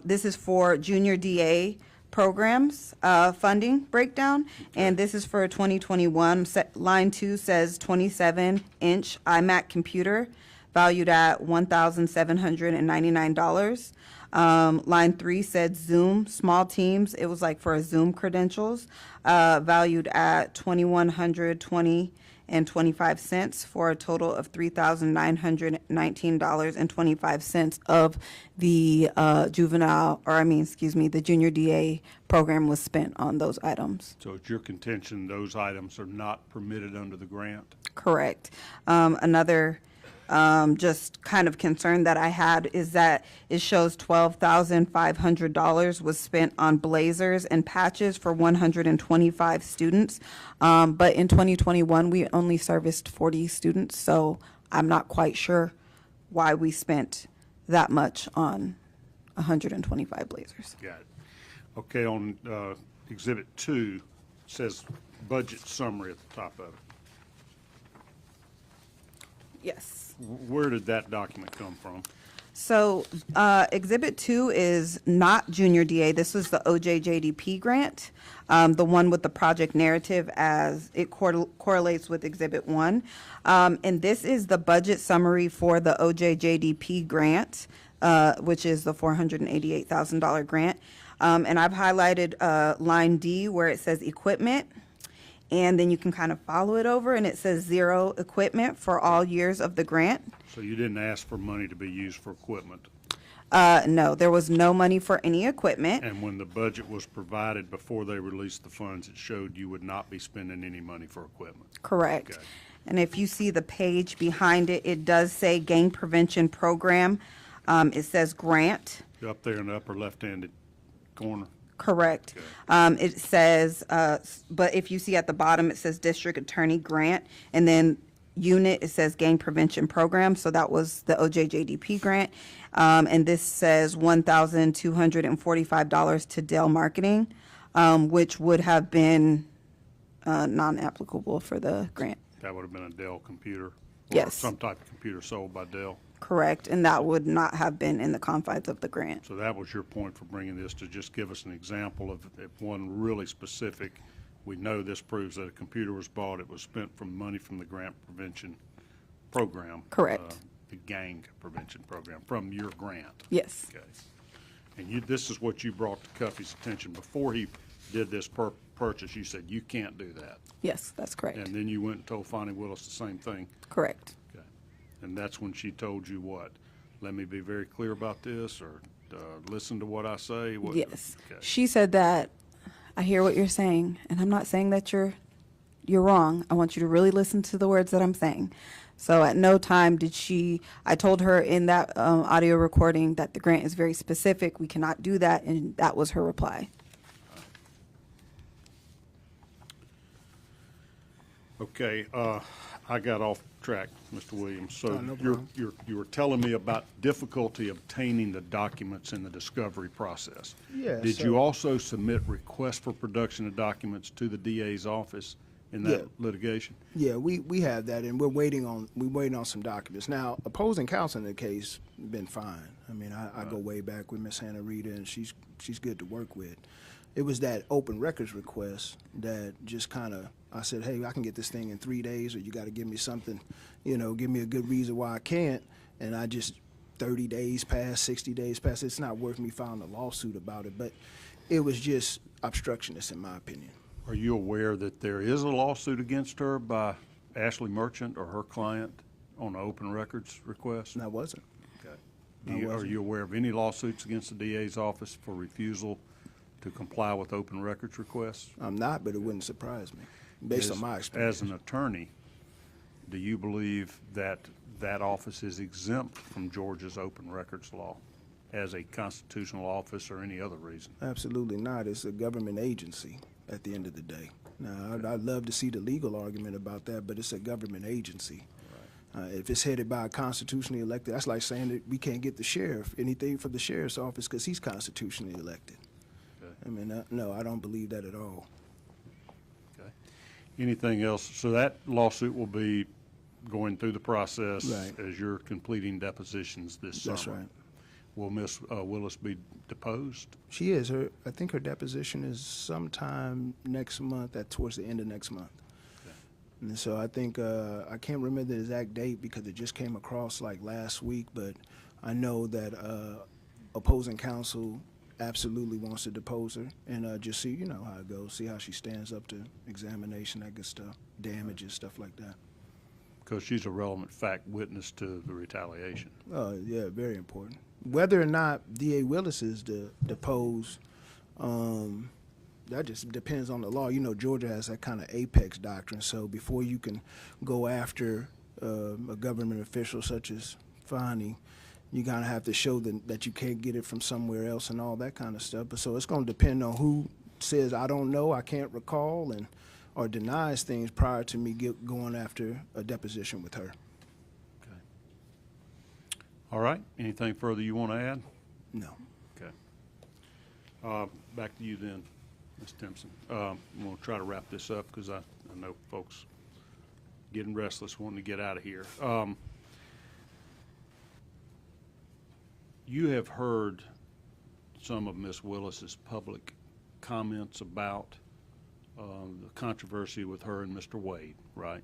this is for junior DA programs funding breakdown. And this is for 2021. Line 2 says 27-inch iMac computer valued at $1,799. Line 3 said Zoom, small teams. It was like for a Zoom credentials, valued at $2,120.25 for a total of $3,919.25 of the the junior DA program was spent on those items. So it's your contention those items are not permitted under the grant? Correct. Another just kind of concern that I had is that it shows $12,500 was spent on blazers and patches for 125 students. But in 2021, we only serviced 40 students, so I'm not quite sure why we spent that much on 125 blazers. Got it. Okay, on Exhibit 2, it says budget summary at the top of it. Yes. Where did that document come from? So Exhibit 2 is not Junior DA. This was the OJJDP grant, the one with the project narrative as it correlates with Exhibit 1. And this is the budget summary for the OJJDP grant, which is the $488,000 grant. And I've highlighted line D where it says equipment. And then you can kind of follow it over, and it says 0 equipment for all years of the grant. So you didn't ask for money to be used for equipment? No, there was no money for any equipment. And when the budget was provided before they released the funds, it showed you would not be spending any money for equipment? Correct. Okay. And if you see the page behind it, it does say Gang Prevention Program. It says grant. Up there in the upper left-handed corner? Correct. Okay. It says, but if you see at the bottom, it says District Attorney Grant, and then unit, it says Gang Prevention Program, so that was the OJJDP grant. And this says $1,245 to Dell Marketing, which would have been non-applicable for the grant. That would have been a Dell computer? Or Yes. some type of computer sold by Dell? Correct, and that would not have been in the confines of the grant. So that was your point for bringing this, to just give us an example of one really specific. We know this proves that a computer was bought, it was spent from money from the grant prevention program. Correct. The gang prevention program, from your grant. Yes. Okay. And this is what you brought to Cuffey's attention. Before he did this purchase, you said, you can't do that. Yes, that's correct. And then you went and told Fani Willis the same thing. Correct. Okay. And that's when she told you what? Let me be very clear about this, or listen to what I say? What? Yes. Okay. She said that, I hear what you're saying, and I'm not saying that you're wrong. I want you to really listen to the words that I'm saying. So at no time did I told her in that audio recording that the grant is very specific. We cannot do that, and that was her reply. Okay, I got off track, Mr. Williams. So Oh, no problem. you were telling me about difficulty obtaining the documents in the discovery process. Yeah, Did so- you also submit requests for production of documents to the DA's office in that Yeah. litigation? Yeah, we have that, and we're waiting on some documents. Now, opposing counsel in the case been fine. I mean, I go way back with Miss Hannah Rita, and she's good to work with. It was that open records request that just kind of, I said, hey, I can get this thing in 3 days, or you got to give me something, give me a good reason why I can't. And I just 30 days passed, 60 days passed. It's not worth me filing a lawsuit about it, but it was just obstructionist in my opinion. Are you aware that there is a lawsuit against her by Ashley Merchant or her client on an open records request? And I wasn't. Okay. I Are wasn't. you aware of any lawsuits against the DA's office for refusal to comply with open records requests? I'm not, but it wouldn't surprise me, based on my experience. As an attorney, do you believe that that office is exempt from Georgia's open records law as a constitutional office or any other reason? Absolutely not. It's a government agency at the end of the day. Now, I'd love to see the legal argument about that, but it's a government agency. If it's headed by a constitutionally elected, that's like saying that we can't get the sheriff, anything from the sheriff's office, because he's constitutionally elected. Okay. I mean, no, I don't believe that at all. Okay. Anything else? So that lawsuit will be going through the process Right. as you're completing depositions this summer. That's right. Will Ms. Willis be deposed? She is. I think her deposition is sometime next month, towards the end of next month. Okay. And so I think, I can't remember the exact date because it just came across like last week, but I know that opposing counsel absolutely wants to depose her and just see, how it goes, see how she stands up to examination, that good stuff, damages, stuff like that. Because she's a relevant fact witness to the retaliation. Yeah, very important. Whether or not D.A. Willis is deposed, that just depends on the law. Georgia has that kind of apex doctrine, so before you can go after a government official such as Fani, you kind of have to show that you can't get it from somewhere else and all that kind of stuff. But so it's going to depend on who says, I don't know, I can't recall, or denies things prior to me going after a deposition with her. Okay. All right. Anything further you want to add? No. Okay. Back to you then, Ms. Timpson. I'm going to try to wrap this up because I know folks getting restless, wanting to get out of here. You have heard some of Ms. Willis's public comments about the controversy with her and Mr. Wade, right?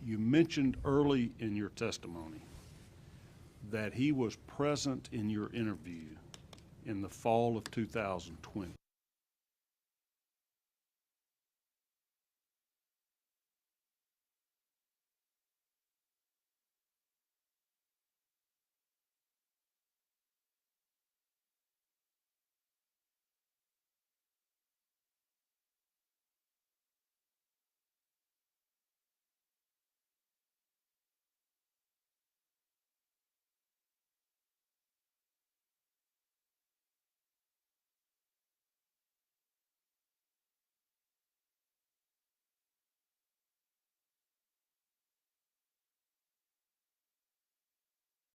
You mentioned early in your testimony that he was present in your interview in the fall of 2020.